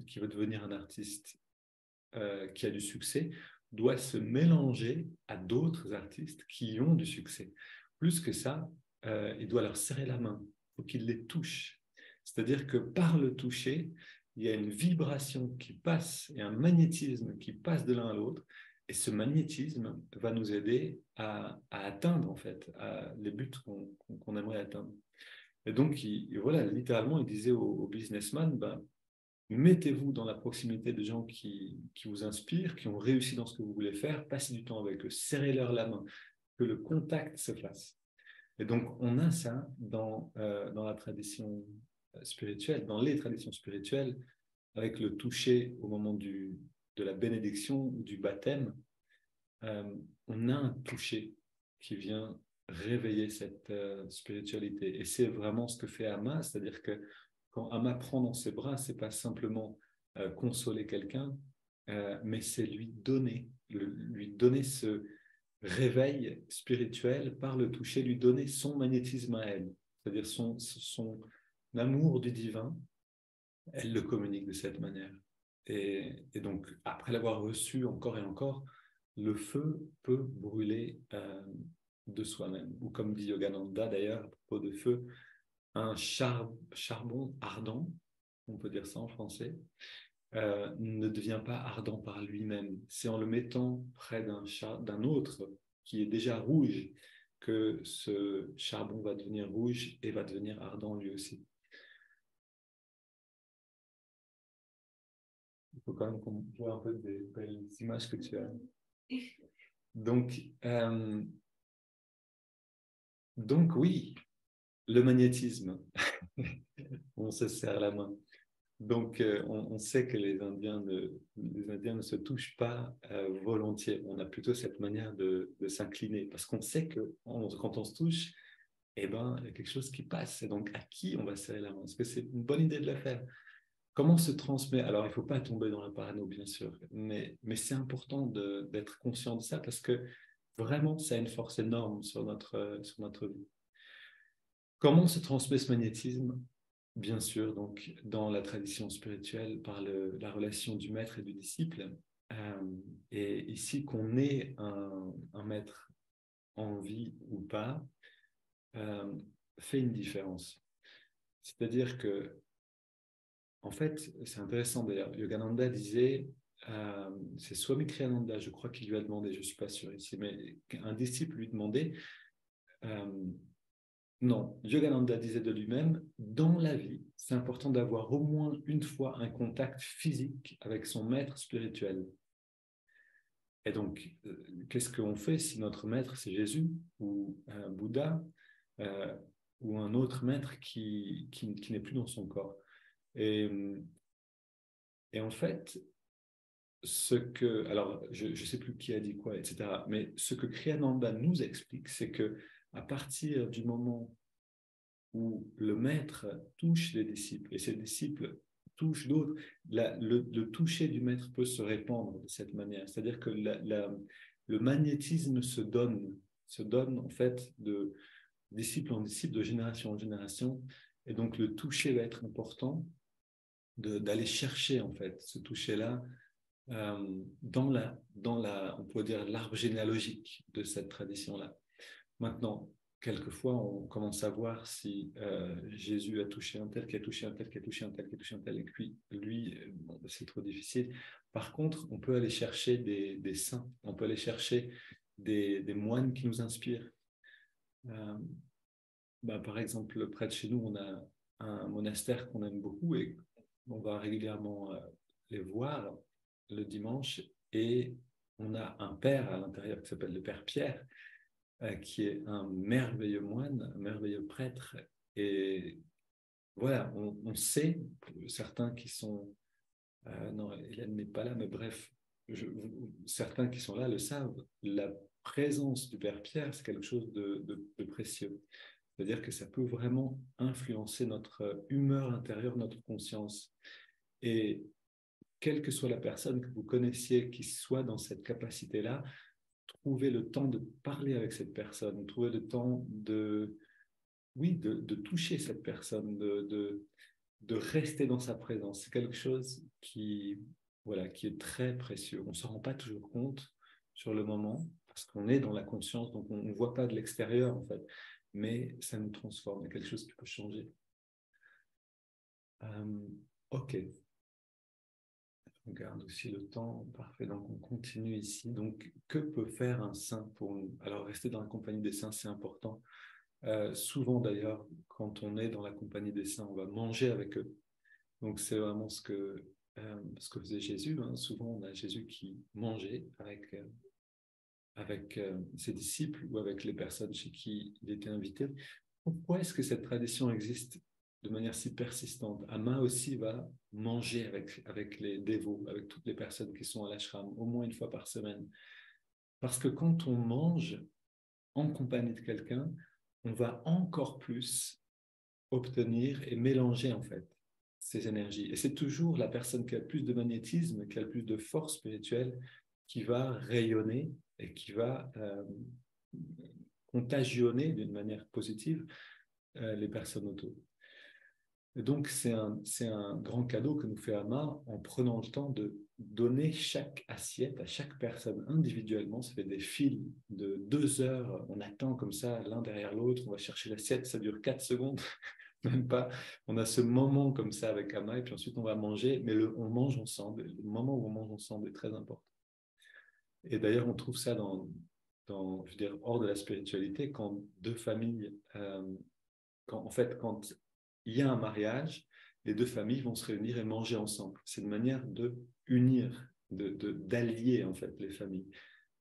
qui veut devenir un artiste qui a du succès doit se mélanger à d'autres artistes qui ont du succès. Plus que ça, il doit leur serrer la main, il faut qu'il les touche. C'est-à-dire que par le toucher, il y a une vibration qui passe et un magnétisme qui passe de l'un à l'autre. Et ce magnétisme va nous aider à atteindre en fait les buts qu'on aimerait atteindre. Et donc, voilà, littéralement, il disait aux businessmen, ben, mettez-vous dans la proximité de gens qui vous inspirent, qui ont réussi dans ce que vous voulez faire, passez du temps avec eux, serrez-leur la main, que le contact se fasse. Et donc, on a ça dans la tradition spirituelle, dans les traditions spirituelles, avec le toucher au moment de la bénédiction ou du baptême. On a un toucher qui vient réveiller cette spiritualité. Et c'est vraiment ce que fait Amma, c'est-à-dire que quand Amma prend dans ses bras, c'est pas simplement consoler quelqu'un, mais c'est lui donner ce réveil spirituel par le toucher, lui donner son magnétisme à elle, c'est-à-dire son amour du divin, elle le communique de cette manière. Et donc, après l'avoir reçu encore et encore, le feu peut brûler de soi-même. Ou comme dit Yogananda d'ailleurs, à propos de feu, un charbon ardent, on peut dire ça en français, ne devient pas ardent par lui-même. C'est en le mettant près d'un autre qui est déjà rouge que ce charbon va devenir rouge et va devenir ardent lui aussi. Il faut quand même qu'on voit un peu des belles images que tu as. Donc, euh, donc oui, le magnétisme, on se serre la main. Donc, on sait que les Indiens ne se touchent pas volontiers. On a plutôt cette manière de s'incliner parce qu'on sait que quand on se touche, eh ben, il y a quelque chose qui passe. Et donc, à qui on va serrer la main? Est-ce que c'est une bonne idée de le faire? Comment se transmet? Alors, il ne faut pas tomber dans la parano, bien sûr, mais c'est important d'être conscient de ça parce que vraiment, ça a une force énorme sur notre vie. Comment se transmet ce magnétisme? Bien sûr, donc dans la tradition spirituelle, par la relation du maître et du disciple. Et ici, qu'on ait un maître en vie ou pas, fait une différence. C'est-à-dire que, en fait, c'est intéressant d'ailleurs, Yogananda disait, c'est Swami Kriyananda, je crois qu'il lui a demandé, je ne suis pas sûr ici, mais un disciple lui demandait, euh, non, Yogananda disait de lui-même, dans la vie, c'est important d'avoir au moins une fois un contact physique avec son maître spirituel. Et donc, qu'est-ce qu'on fait si notre maître, c'est Jésus ou Bouddha euh, ou un autre maître qui n'est plus dans son corps? Et, et en fait, alors je ne sais plus qui a dit quoi, etc., mais ce que Kriyananda nous explique, c'est que à partir du moment où le maître touche les disciples et ses disciples touchent d'autres, le toucher du maître peut se répandre de cette manière. C'est-à-dire que le magnétisme se donne en fait de disciple en disciple, de génération en génération. Et donc le toucher va être important d'aller chercher en fait ce toucher-là on pourrait dire, l'arbre généalogique de cette tradition-là. Maintenant, quelquefois, on commence à voir si Jésus a touché un tel, qui a touché un tel, qui a touché un tel, qui a touché un tel, et puis lui bon, c'est trop difficile. Par contre, on peut aller chercher des saints, on peut aller chercher des moines qui nous inspirent, Euh, Par exemple, près de chez nous, on a un monastère qu'on aime beaucoup et on va régulièrement les voir le dimanche. Et on a un père à l'intérieur qui s'appelle le père Pierre, qui est un merveilleux moine, un merveilleux prêtre. Et voilà, on sait, certains qui sont... non, Hélène n'est pas là, mais bref, certains qui sont là le savent, la présence du père Pierre, c'est quelque chose de précieux. C'est-à-dire que ça peut vraiment influencer notre humeur intérieure, notre conscience. Et quelle que soit la personne que vous connaissiez qui soit dans cette capacité-là, trouvez le temps de parler avec cette personne, trouvez le temps oui, de toucher cette personne, de rester dans sa présence. C'est quelque chose voilà, qui est très précieux. On ne s'en rend pas toujours compte sur le moment, parce qu'on est dans la conscience, donc on ne voit pas de l'extérieur, en fait. Mais ça nous transforme, il y a quelque chose qui peut changer. Ok, on garde aussi le temps, parfait, donc on continue ici. Donc, que peut faire un saint pour nous? Alors, rester dans la compagnie des saints, c'est important. Souvent, d'ailleurs, quand on est dans la compagnie des saints, on va manger avec eux. Donc, c'est vraiment ce que faisait Jésus. Hein. Souvent, on a Jésus qui mangeait avec ses disciples ou avec les personnes chez qui il était invité. Pourquoi est-ce que cette tradition existe de manière si persistante? Amma aussi va manger avec les dévots, avec toutes les personnes qui sont à l'ashram, au moins une fois par semaine. Parce que quand on mange en compagnie de quelqu'un, on va encore plus obtenir et mélanger en fait ces énergies. Et c'est toujours la personne qui a le plus de magnétisme, qui a le plus de force spirituelle, qui va rayonner et qui va contagionner d'une manière positive les personnes autour. Et donc, c'est un grand cadeau que nous fait Amma en prenant le temps de donner chaque assiette à chaque personne individuellement. Ça fait des files de 2 heures. On attend comme ça l'un derrière l'autre. On va chercher l'assiette. Ça dure 4 secondes. Même pas. On a ce moment comme ça avec Amma et puis ensuite on va manger. Mais on mange ensemble. Le moment où on mange ensemble est très important. Et d'ailleurs, on trouve ça je veux dire, hors de la spiritualité, quand deux familles, en fait, quand il y a un mariage, les deux familles vont se réunir et manger ensemble. C'est une manière de unir, d'allier en fait les familles,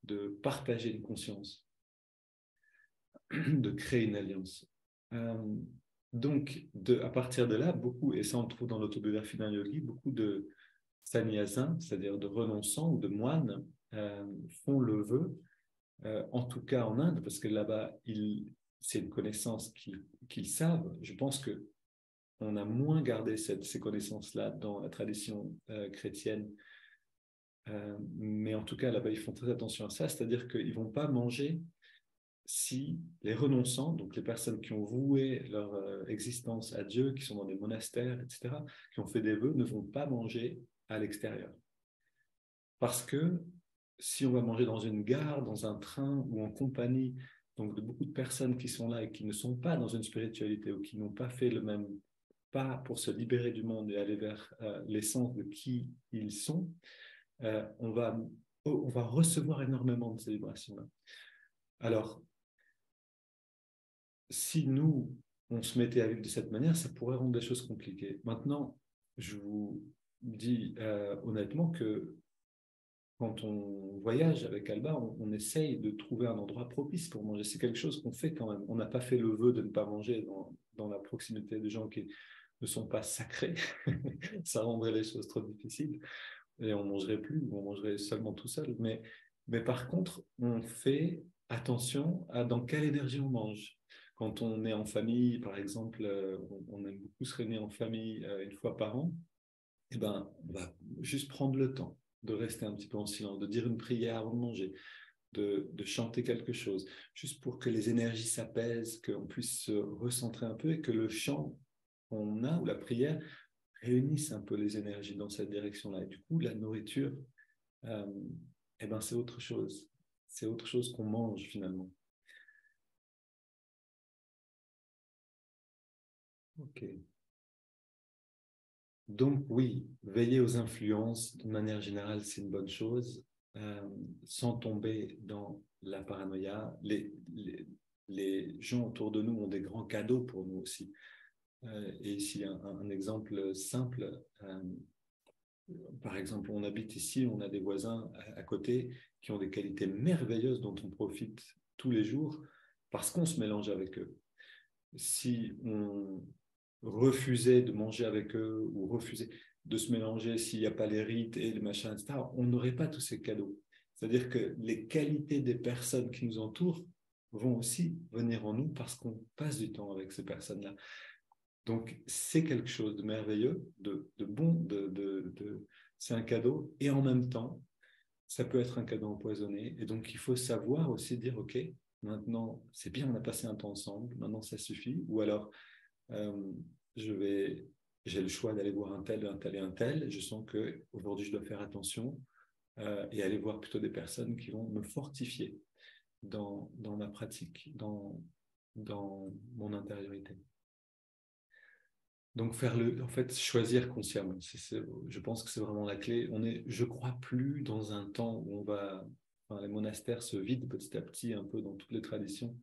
de partager une conscience, de créer une alliance. Donc, à partir de là, beaucoup, et ça on le trouve dans l'autobiographie d'un yogi, beaucoup de sannyasins, c'est-à-dire de renonçants ou de moines, font le vœu, en tout cas en Inde, parce que là-bas, c'est une connaissance qu'ils savent. Je pense qu'on a moins gardé ces connaissances-là dans la tradition chrétienne. Mais en tout cas, là-bas, ils font très attention à ça, c'est-à-dire qu'ils ne vont pas manger si les renonçants, donc les personnes qui ont voué leur existence à Dieu, qui sont dans des monastères, etc., qui ont fait des vœux, ne vont pas manger à l'extérieur. Parce que si on va manger dans une gare, dans un train ou en compagnie, donc de beaucoup de personnes qui sont là et qui ne sont pas dans une spiritualité ou qui n'ont pas fait le même pas pour se libérer du monde et aller vers l'essence de qui ils sont, on va recevoir énormément de ces vibrations-là. Alors, si nous, on se mettait à vivre de cette manière, ça pourrait rendre des choses compliquées. Maintenant, je vous dis honnêtement que quand on voyage avec Alba, on essaye de trouver un endroit propice pour manger. C'est quelque chose qu'on fait quand même. On n'a pas fait le vœu de ne pas manger dans la proximité de gens qui ne sont pas sacrés. Ça rendrait les choses trop difficiles. Et on ne mangerait plus, ou on mangerait seulement tout seul. Mais par contre, on fait attention à dans quelle énergie on mange. Quand on est en famille, par exemple, on aime beaucoup se réunir en famille une fois par an, eh ben, on va juste prendre le temps de rester un petit peu en silence, de dire une prière avant de manger, de chanter quelque chose, juste pour que les énergies s'apaisent, qu'on puisse se recentrer un peu et que le chant qu'on a ou la prière réunisse un peu les énergies dans cette direction-là. Et du coup, la nourriture, euh, eh ben, c'est autre chose. C'est autre chose qu'on mange finalement. Ok. Donc oui, veiller aux influences, de manière générale, c'est une bonne chose, sans tomber dans la paranoïa. les gens autour de nous ont des grands cadeaux pour nous aussi. Et ici, un exemple simple. Par exemple, on habite ici, on a des voisins à côté qui ont des qualités merveilleuses dont on profite tous les jours parce qu'on se mélange avec eux. Si on refusait de manger avec eux ou refusait de se mélanger s'il n'y a pas les rites et le machin, etc., on n'aurait pas tous ces cadeaux. C'est-à-dire que les qualités des personnes qui nous entourent vont aussi venir en nous parce qu'on passe du temps avec ces personnes-là. Donc, c'est quelque chose de merveilleux, de bon, c'est un cadeau. Et en même temps, ça peut être un cadeau empoisonné. Et donc, il faut savoir aussi dire, OK, maintenant, c'est bien, on a passé un temps ensemble, maintenant, ça suffit. Ou alors, euh, j'ai le choix d'aller voir un tel, un tel et un tel. Je sens qu'aujourd'hui, je dois faire attention et aller voir plutôt des personnes qui vont me fortifier dans ma pratique, dans mon intériorité. Donc, en fait, choisir consciemment. Je pense que c'est vraiment la clé. Je crois plus dans un temps où enfin, les monastères se vident petit à petit, un peu dans toutes les traditions.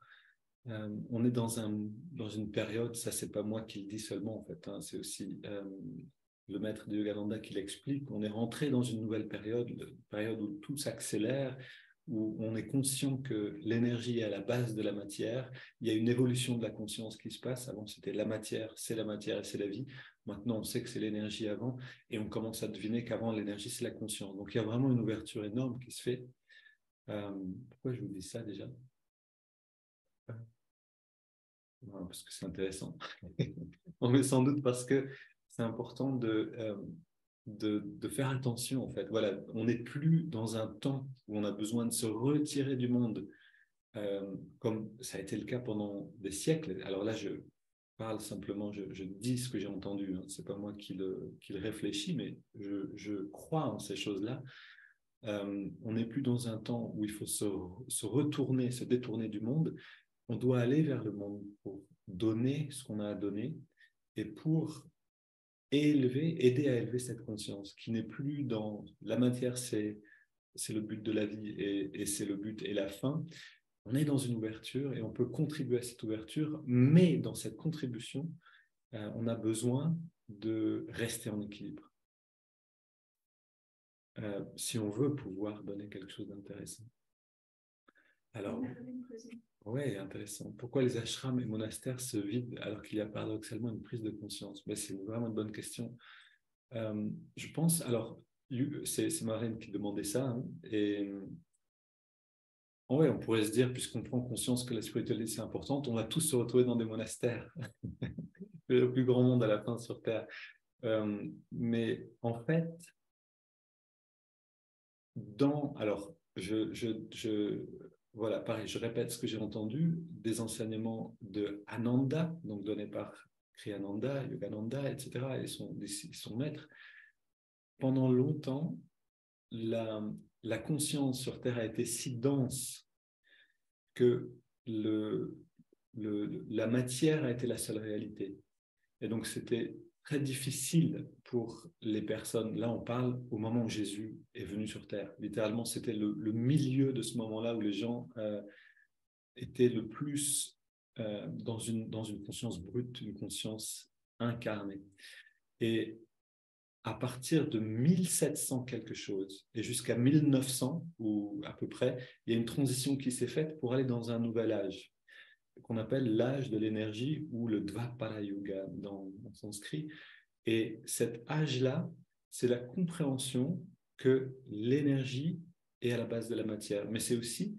On est dans une période, ça c'est pas moi qui le dis seulement en fait, hein, c'est aussi le maître de Yogananda qui l'explique. On est rentré dans une nouvelle période, une période où tout s'accélère, où on est conscient que l'énergie est à la base de la matière. Il y a une évolution de la conscience qui se passe. Avant, c'était la matière et c'est la vie. Maintenant, on sait que c'est l'énergie avant et on commence à deviner qu'avant, l'énergie, c'est la conscience. Donc, il y a vraiment une ouverture énorme qui se fait. Pourquoi je vous dis ça déjà? Non, parce que c'est intéressant. Mais sans doute parce que c'est important de faire attention, en fait. Voilà, on n'est plus dans un temps où on a besoin de se retirer du monde, comme ça a été le cas pendant des siècles. Alors là, je parle simplement, je dis ce que j'ai entendu. Hein. Ce n'est pas moi qui le réfléchis, mais je crois en ces choses-là. On n'est plus dans un temps où il faut se retourner, se détourner du monde. On doit aller vers le monde pour donner ce qu'on a à donner et pour aider à élever cette conscience qui n'est plus dans la matière, c'est le but de la vie et c'est le but et la fin. On est dans une ouverture et on peut contribuer à cette ouverture, mais dans cette contribution, on a besoin de rester en équilibre si on veut pouvoir donner quelque chose d'intéressant. Alors, oui, intéressant. Pourquoi les ashrams et monastères se vident alors qu'il y a paradoxalement une prise de conscience? Mais c'est vraiment une bonne question. Je pense, alors, c'est Marlène qui demandait ça, hein, et ouais, on pourrait se dire, puisqu'on prend conscience que la spiritualité c'est importante, on va tous se retrouver dans des monastères, le plus grand monde à la fin sur Terre. Mais en fait, alors, voilà, pareil, je répète ce que j'ai entendu des enseignements de Ananda, donc donnés par Kriyananda, Yogananda, etc., et son maître. Pendant longtemps, la conscience sur Terre a été si dense que la matière a été la seule réalité. Et donc, c'était très difficile pour les personnes. Là, on parle au moment où Jésus est venu sur Terre. Littéralement, c'était le milieu de ce moment-là où les gens étaient le plus dans une conscience brute, une conscience incarnée. Et à partir de 1700 quelque chose et jusqu'à 1900, ou à peu près, il y a une transition qui s'est faite pour aller dans un nouvel âge qu'on appelle l'âge de l'énergie ou le Dvapara Yuga en sanskrit. Et cet âge-là, c'est la compréhension que l'énergie est à la base de la matière, mais c'est aussi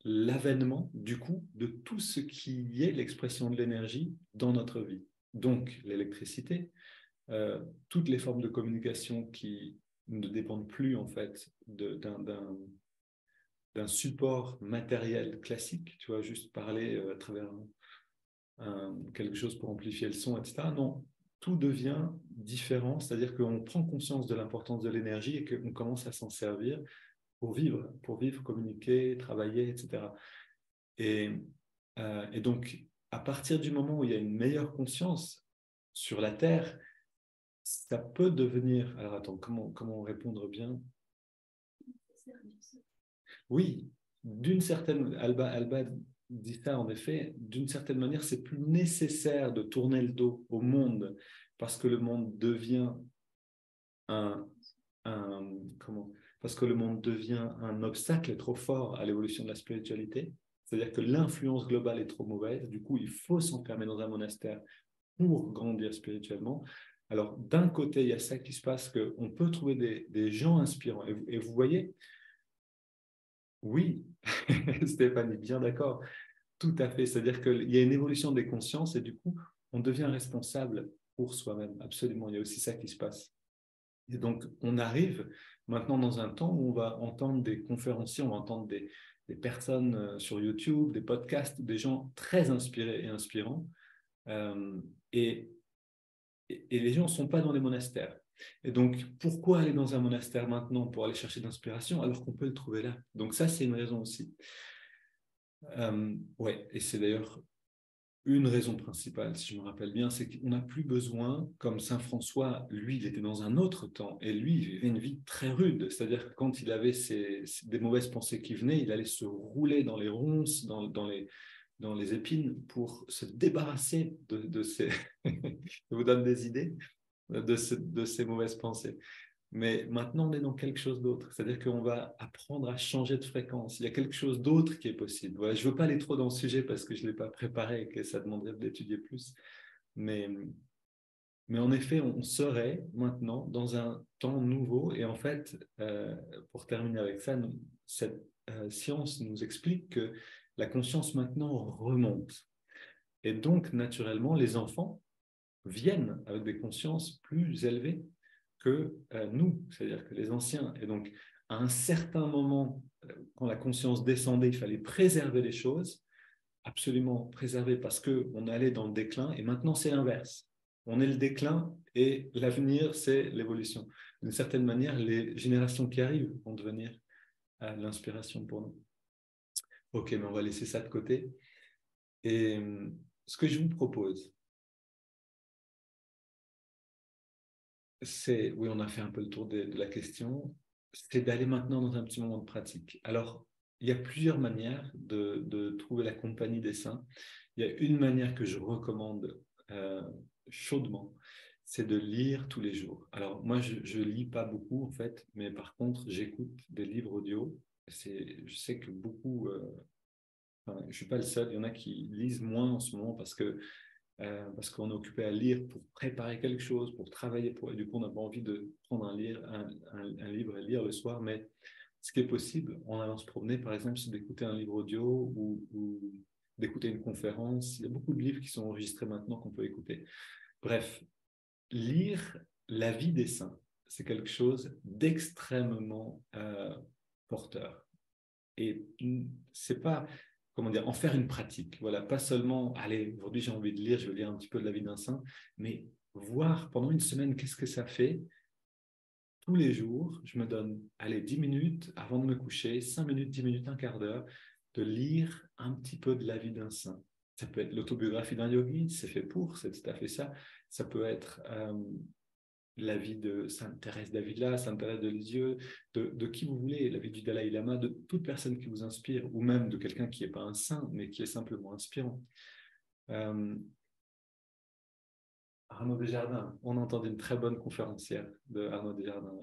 l'avènement, du coup, de tout ce qui est l'expression de l'énergie dans notre vie. Donc, l'électricité, toutes les formes de communication qui ne dépendent plus, en fait, d'un support matériel classique, tu vois, juste parler à travers quelque chose pour amplifier le son, etc. Non, tout devient différent, c'est-à-dire qu'on prend conscience de l'importance de l'énergie et qu'on commence à s'en servir pour vivre, communiquer, travailler, etc. Et donc, à partir du moment où il y a une meilleure conscience sur la Terre, ça peut devenir... Alors attends, comment répondre bien? Oui, d'une certaine... Alba dit ça, en effet, d'une certaine manière, c'est plus nécessaire de tourner le dos au monde parce que le monde devient un, comment, parce que le monde devient un obstacle trop fort à l'évolution de la spiritualité. C'est-à-dire que l'influence globale est trop mauvaise. Du coup, il faut s'enfermer dans un monastère pour grandir spirituellement. Alors, d'un côté, il y a ça qui se passe, qu'on peut trouver des gens inspirants. Et vous voyez, oui, Stéphanie, bien d'accord, tout à fait. C'est-à-dire qu'il y a une évolution des consciences et du coup, on devient responsable pour soi-même. Absolument, il y a aussi ça qui se passe. Et donc, on arrive maintenant dans un temps où on va entendre des conférenciers, on va entendre des personnes sur YouTube, des podcasts, des gens très inspirés et inspirants. Euh, et, et les gens ne sont pas dans les monastères. Et donc, pourquoi aller dans un monastère maintenant pour aller chercher de l'inspiration alors qu'on peut le trouver là? Donc ça, c'est une raison aussi. Ouais, et c'est d'ailleurs une raison principale, si je me rappelle bien, c'est qu'on n'a plus besoin, comme Saint François, lui, il était dans un autre temps, et lui, il vivait une vie très rude, c'est-à-dire que quand il avait des mauvaises pensées qui venaient, il allait se rouler dans les ronces, dans les épines, pour se débarrasser de ces... Je vous donne des idées de ces mauvaises pensées. Mais maintenant, on est dans quelque chose d'autre. C'est-à-dire qu'on va apprendre à changer de fréquence. Il y a quelque chose d'autre qui est possible. Voilà, je ne veux pas aller trop dans le sujet parce que je ne l'ai pas préparé et que ça demanderait de l'étudier plus. Mais, mais en effet, on serait maintenant dans un temps nouveau. Et en fait, pour terminer avec ça, cette science nous explique que la conscience maintenant remonte. Et donc, naturellement, les enfants viennent avec des consciences plus élevées que nous, c'est-à-dire que les anciens. Et donc, à un certain moment, quand la conscience descendait, il fallait préserver les choses, absolument préserver parce qu'on allait dans le déclin, et maintenant c'est l'inverse. On est le déclin et l'avenir, c'est l'évolution. D'une certaine manière, les générations qui arrivent vont devenir l'inspiration pour nous. Ok, mais on va laisser ça de côté. Et ce que je vous propose, c'est, oui, on a fait un peu le tour de la question, c'est d'aller maintenant dans un petit moment de pratique. Alors, il y a plusieurs manières de trouver la compagnie des saints. Il y a une manière que je recommande euh, chaudement, c'est de lire tous les jours. Alors, moi, je lis pas beaucoup, en fait, mais par contre, j'écoute des livres audio. Je sais que beaucoup, enfin, je ne suis pas le seul, il y en a qui lisent moins en ce moment parce qu'on est occupé à lire pour préparer quelque chose, pour travailler, et du coup, on n'a pas envie de prendre un livre et lire le soir, mais ce qui est possible en allant se promener, par exemple, c'est d'écouter un livre audio ou d'écouter une conférence. Il y a beaucoup de livres qui sont enregistrés maintenant qu'on peut écouter. Bref, lire la vie des saints, c'est quelque chose d'extrêmement porteur. Et c'est pas, comment dire, en faire une pratique. Voilà, pas seulement, allez, aujourd'hui j'ai envie de lire, je vais lire un petit peu de la vie d'un saint, mais voir pendant une semaine qu'est-ce que ça fait. Tous les jours, je me donne, allez, 10 minutes avant de me coucher, 5 minutes, 10 minutes, un quart d'heure, de lire un petit peu de la vie d'un saint. Ça peut être l'autobiographie d'un yogi, c'est fait pour, c'est tout à fait ça. Ça peut être la vie de Sainte Thérèse d'Avila, Sainte Thérèse de Lisieux, de qui vous voulez, la vie du Dalai Lama, de toute personne qui vous inspire, ou même de quelqu'un qui n'est pas un saint, mais qui est simplement inspirant. Euh, Arnaud Desjardins, on a entendu une très bonne conférencière de Arnaud Desjardins.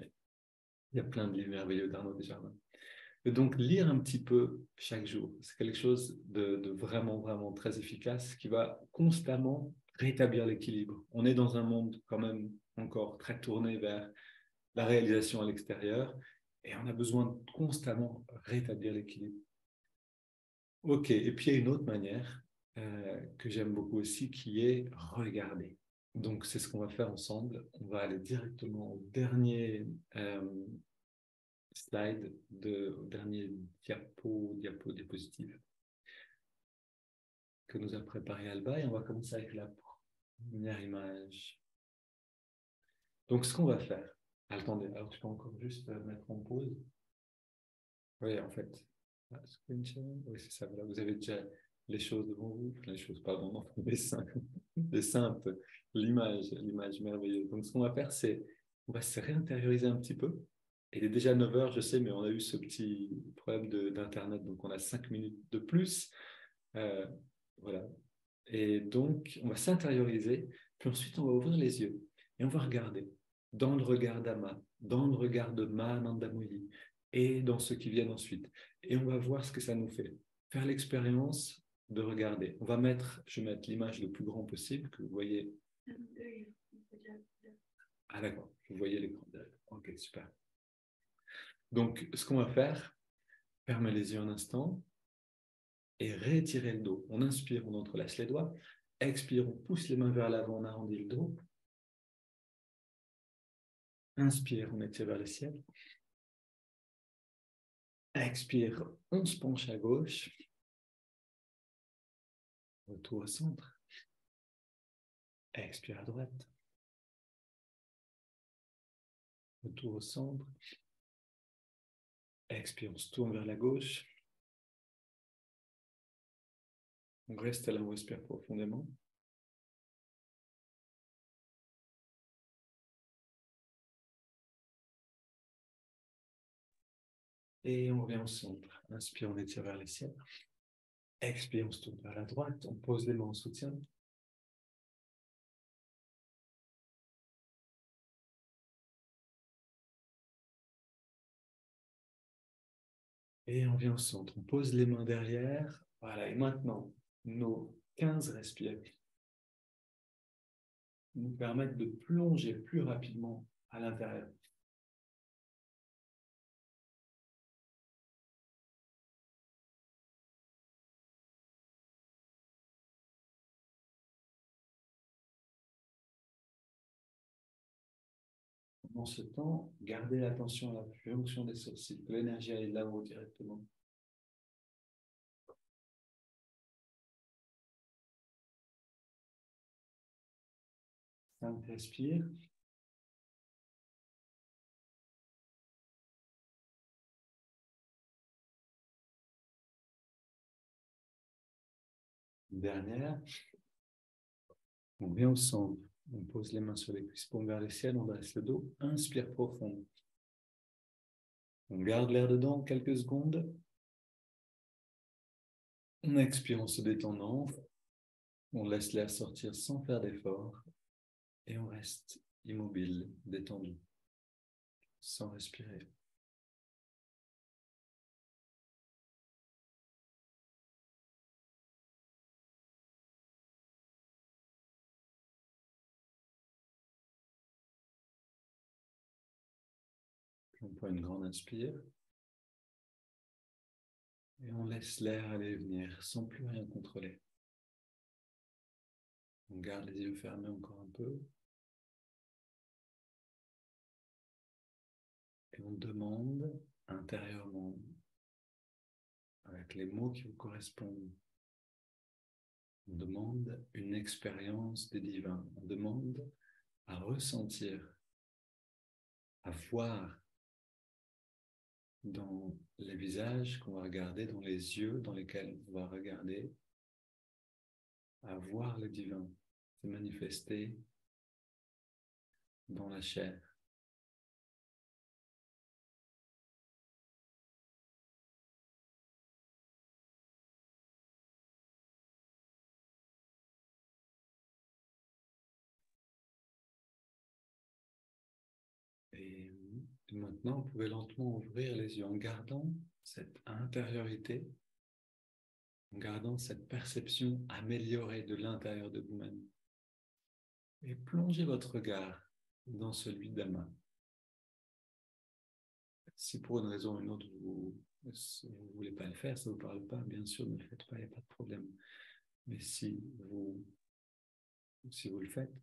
Il y a plein de livres merveilleux d'Arnaud Desjardins. Et donc, lire un petit peu chaque jour, c'est quelque chose de vraiment, vraiment très efficace qui va constamment rétablir l'équilibre. On est dans un monde quand même encore très tourné vers la réalisation à l'extérieur et on a besoin de constamment rétablir l'équilibre. Ok, et puis il y a une autre manière que j'aime beaucoup aussi qui est regarder. Donc, c'est ce qu'on va faire ensemble. On va aller directement au dernier slide, au dernier diapositive que nous a préparé Alba et on va commencer avec la première image. Donc, ce qu'on va faire, attendez, alors tu peux encore juste mettre en pause. Oui, en fait, screen sharing, oui, c'est ça, voilà, vous avez déjà les choses devant vous, les choses, pardon, non, les saintes, l'image merveilleuse. Donc, ce qu'on va faire, c'est, on va se réintérioriser un petit peu. Il est déjà 9 heures, je sais, mais on a eu ce petit problème d'Internet, donc on a 5 minutes de plus. Euh, voilà. Et donc, on va s'intérioriser, puis ensuite, on va ouvrir les yeux et on va regarder dans le regard d'Ama, dans le regard de Mahanandamoyi et dans ceux qui viennent ensuite. Et on va voir ce que ça nous fait. Faire l'expérience de regarder. On va mettre, je vais mettre l'image le plus grand possible, que vous voyez. Ah d'accord, vous voyez l'écran derrière. Ok, super. Donc, ce qu'on va faire, fermer les yeux un instant et rétirer le dos. On inspire, on entrelace les doigts. Expire, on pousse les mains vers l'avant, on arrondit le dos. Inspire, on étire vers le ciel. Expire, on se penche à gauche. Retour au centre. Expire à droite. Retour au centre. Expire, on se tourne vers la gauche. On reste là, on respire profondément. Et on revient au centre. Inspire, on étire vers le ciel. Expire, on se tourne vers la droite. On pose les mains en soutien. Et on vient au centre. On pose les mains derrière. Voilà. Et maintenant, nos 15 respires nous permettent de plonger plus rapidement à l'intérieur. Dans ce temps, gardez l'attention à la fonction des sourcils, que l'énergie aille là-haut directement. 5 respire. Dernière. On vient au centre. On pose les mains sur les cuisses, paumes vers le ciel, on dresse le dos. Inspire profond. On garde l'air dedans quelques secondes. On expire en se détendant. On laisse l'air sortir sans faire d'effort. Et on reste immobile, détendu, sans respirer. On prend une grande inspire. Et on laisse l'air aller et venir sans plus rien contrôler. On garde les yeux fermés encore un peu. Et on demande intérieurement, avec les mots qui vous correspondent, on demande une expérience des divins. On demande à ressentir, à voir dans les visages qu'on va regarder, dans les yeux dans lesquels on va regarder, à voir le divin se manifester dans la chair. Et maintenant, vous pouvez lentement ouvrir les yeux en gardant cette intériorité, en gardant cette perception améliorée de l'intérieur de vous-même. Et plongez votre regard dans celui d'Ama. Si pour une raison ou une autre, vous ne voulez pas le faire, ça ne vous parle pas, bien sûr, ne le faites pas, il n'y a pas de problème. Mais si vous le faites,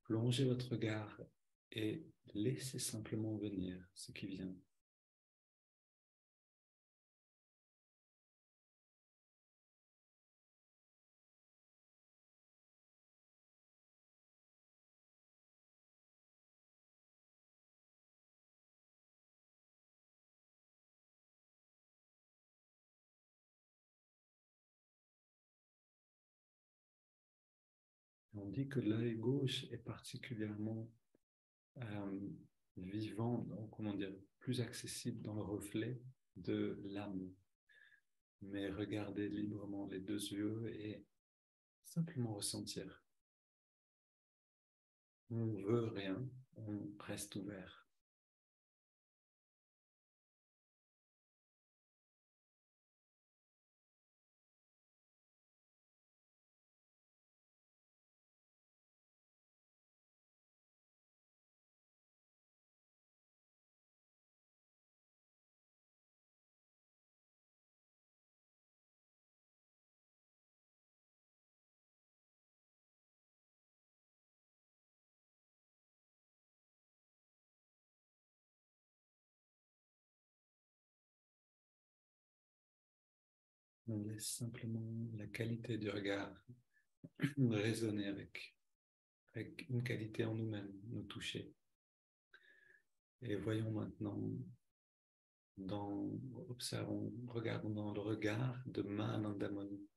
plongez votre regard et laissez simplement venir ce qui vient. On dit que l'œil gauche est particulièrement vivant, comment dire, plus accessible dans le reflet de l'âme. mais regarder librement les deux yeux et simplement ressentir. On ne veut rien, on reste ouvert. On laisse simplement la qualité du regard résonner avec une qualité en nous-mêmes, nous toucher. Et voyons maintenant, observons, regardons dans le regard de Mahanandamani.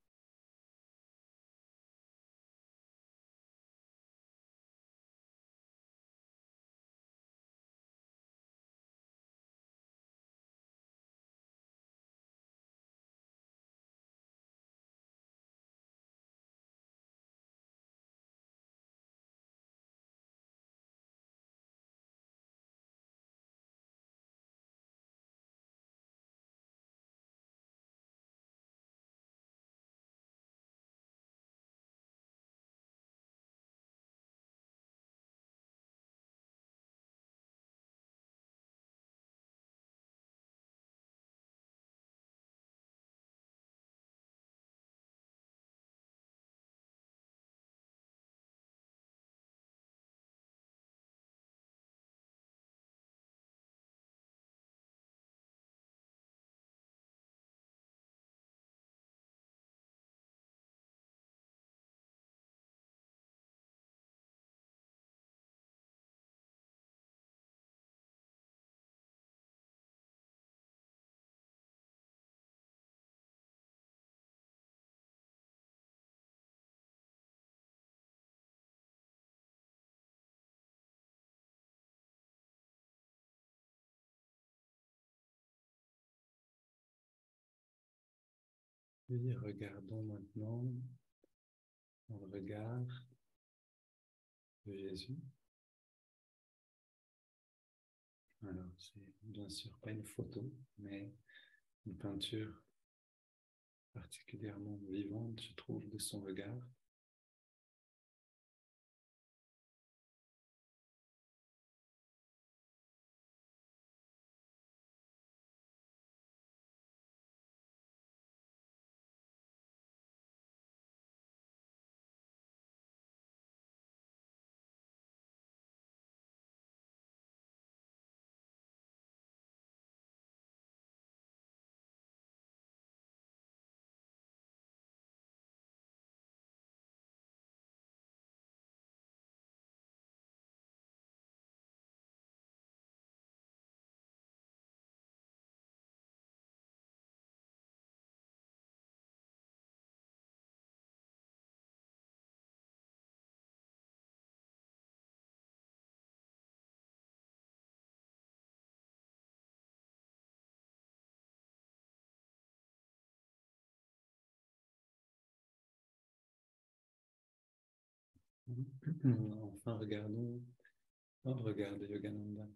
Et regardons maintenant dans le regard de Jésus. Alors, c'est bien sûr pas une photo, mais une peinture particulièrement vivante, je trouve, de son regard. Enfin, regardons. Oh, regarde Yogananda.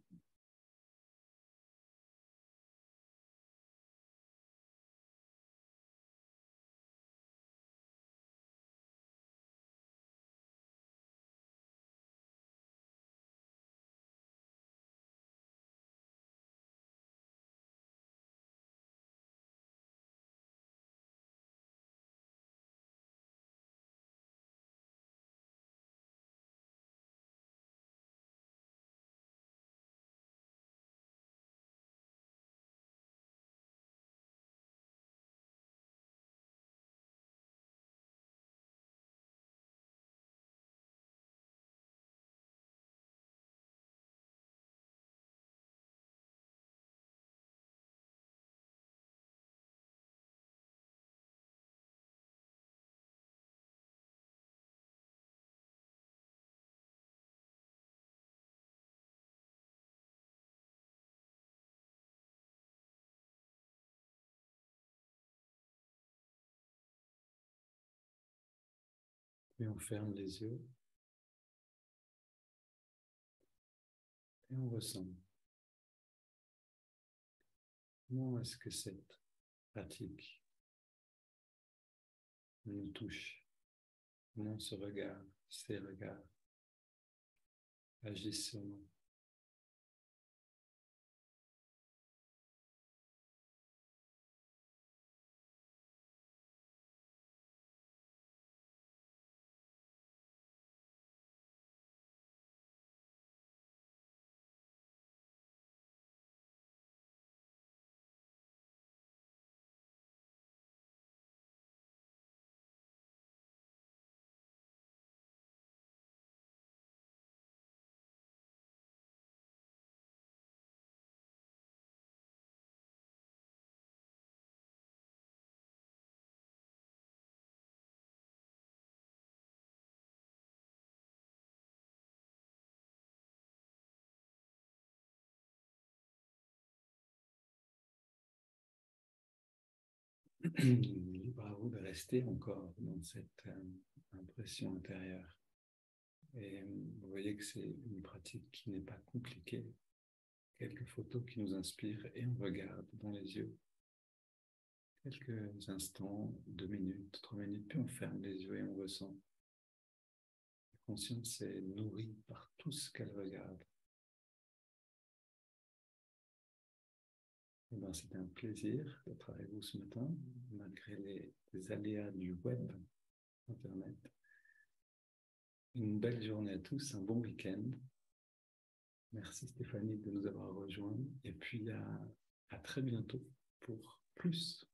Puis on ferme les yeux et on ressent. Comment est-ce que cette pratique nous touche? Comment ce regard, ces regards agissent sur nous? Libre à vous de rester encore dans cette impression intérieure. Et vous voyez que c'est une pratique qui n'est pas compliquée. Quelques photos qui nous inspirent et on regarde dans les yeux. Quelques instants, 2 minutes, 3 minutes, puis on ferme les yeux et on ressent. La conscience est nourrie par tout ce qu'elle regarde. Eh ben, c'était un plaisir d'être avec vous ce matin, malgré les aléas du web, Internet. Une belle journée à tous, un bon week-end. Merci Stéphanie de nous avoir rejoints et puis à très bientôt pour plus.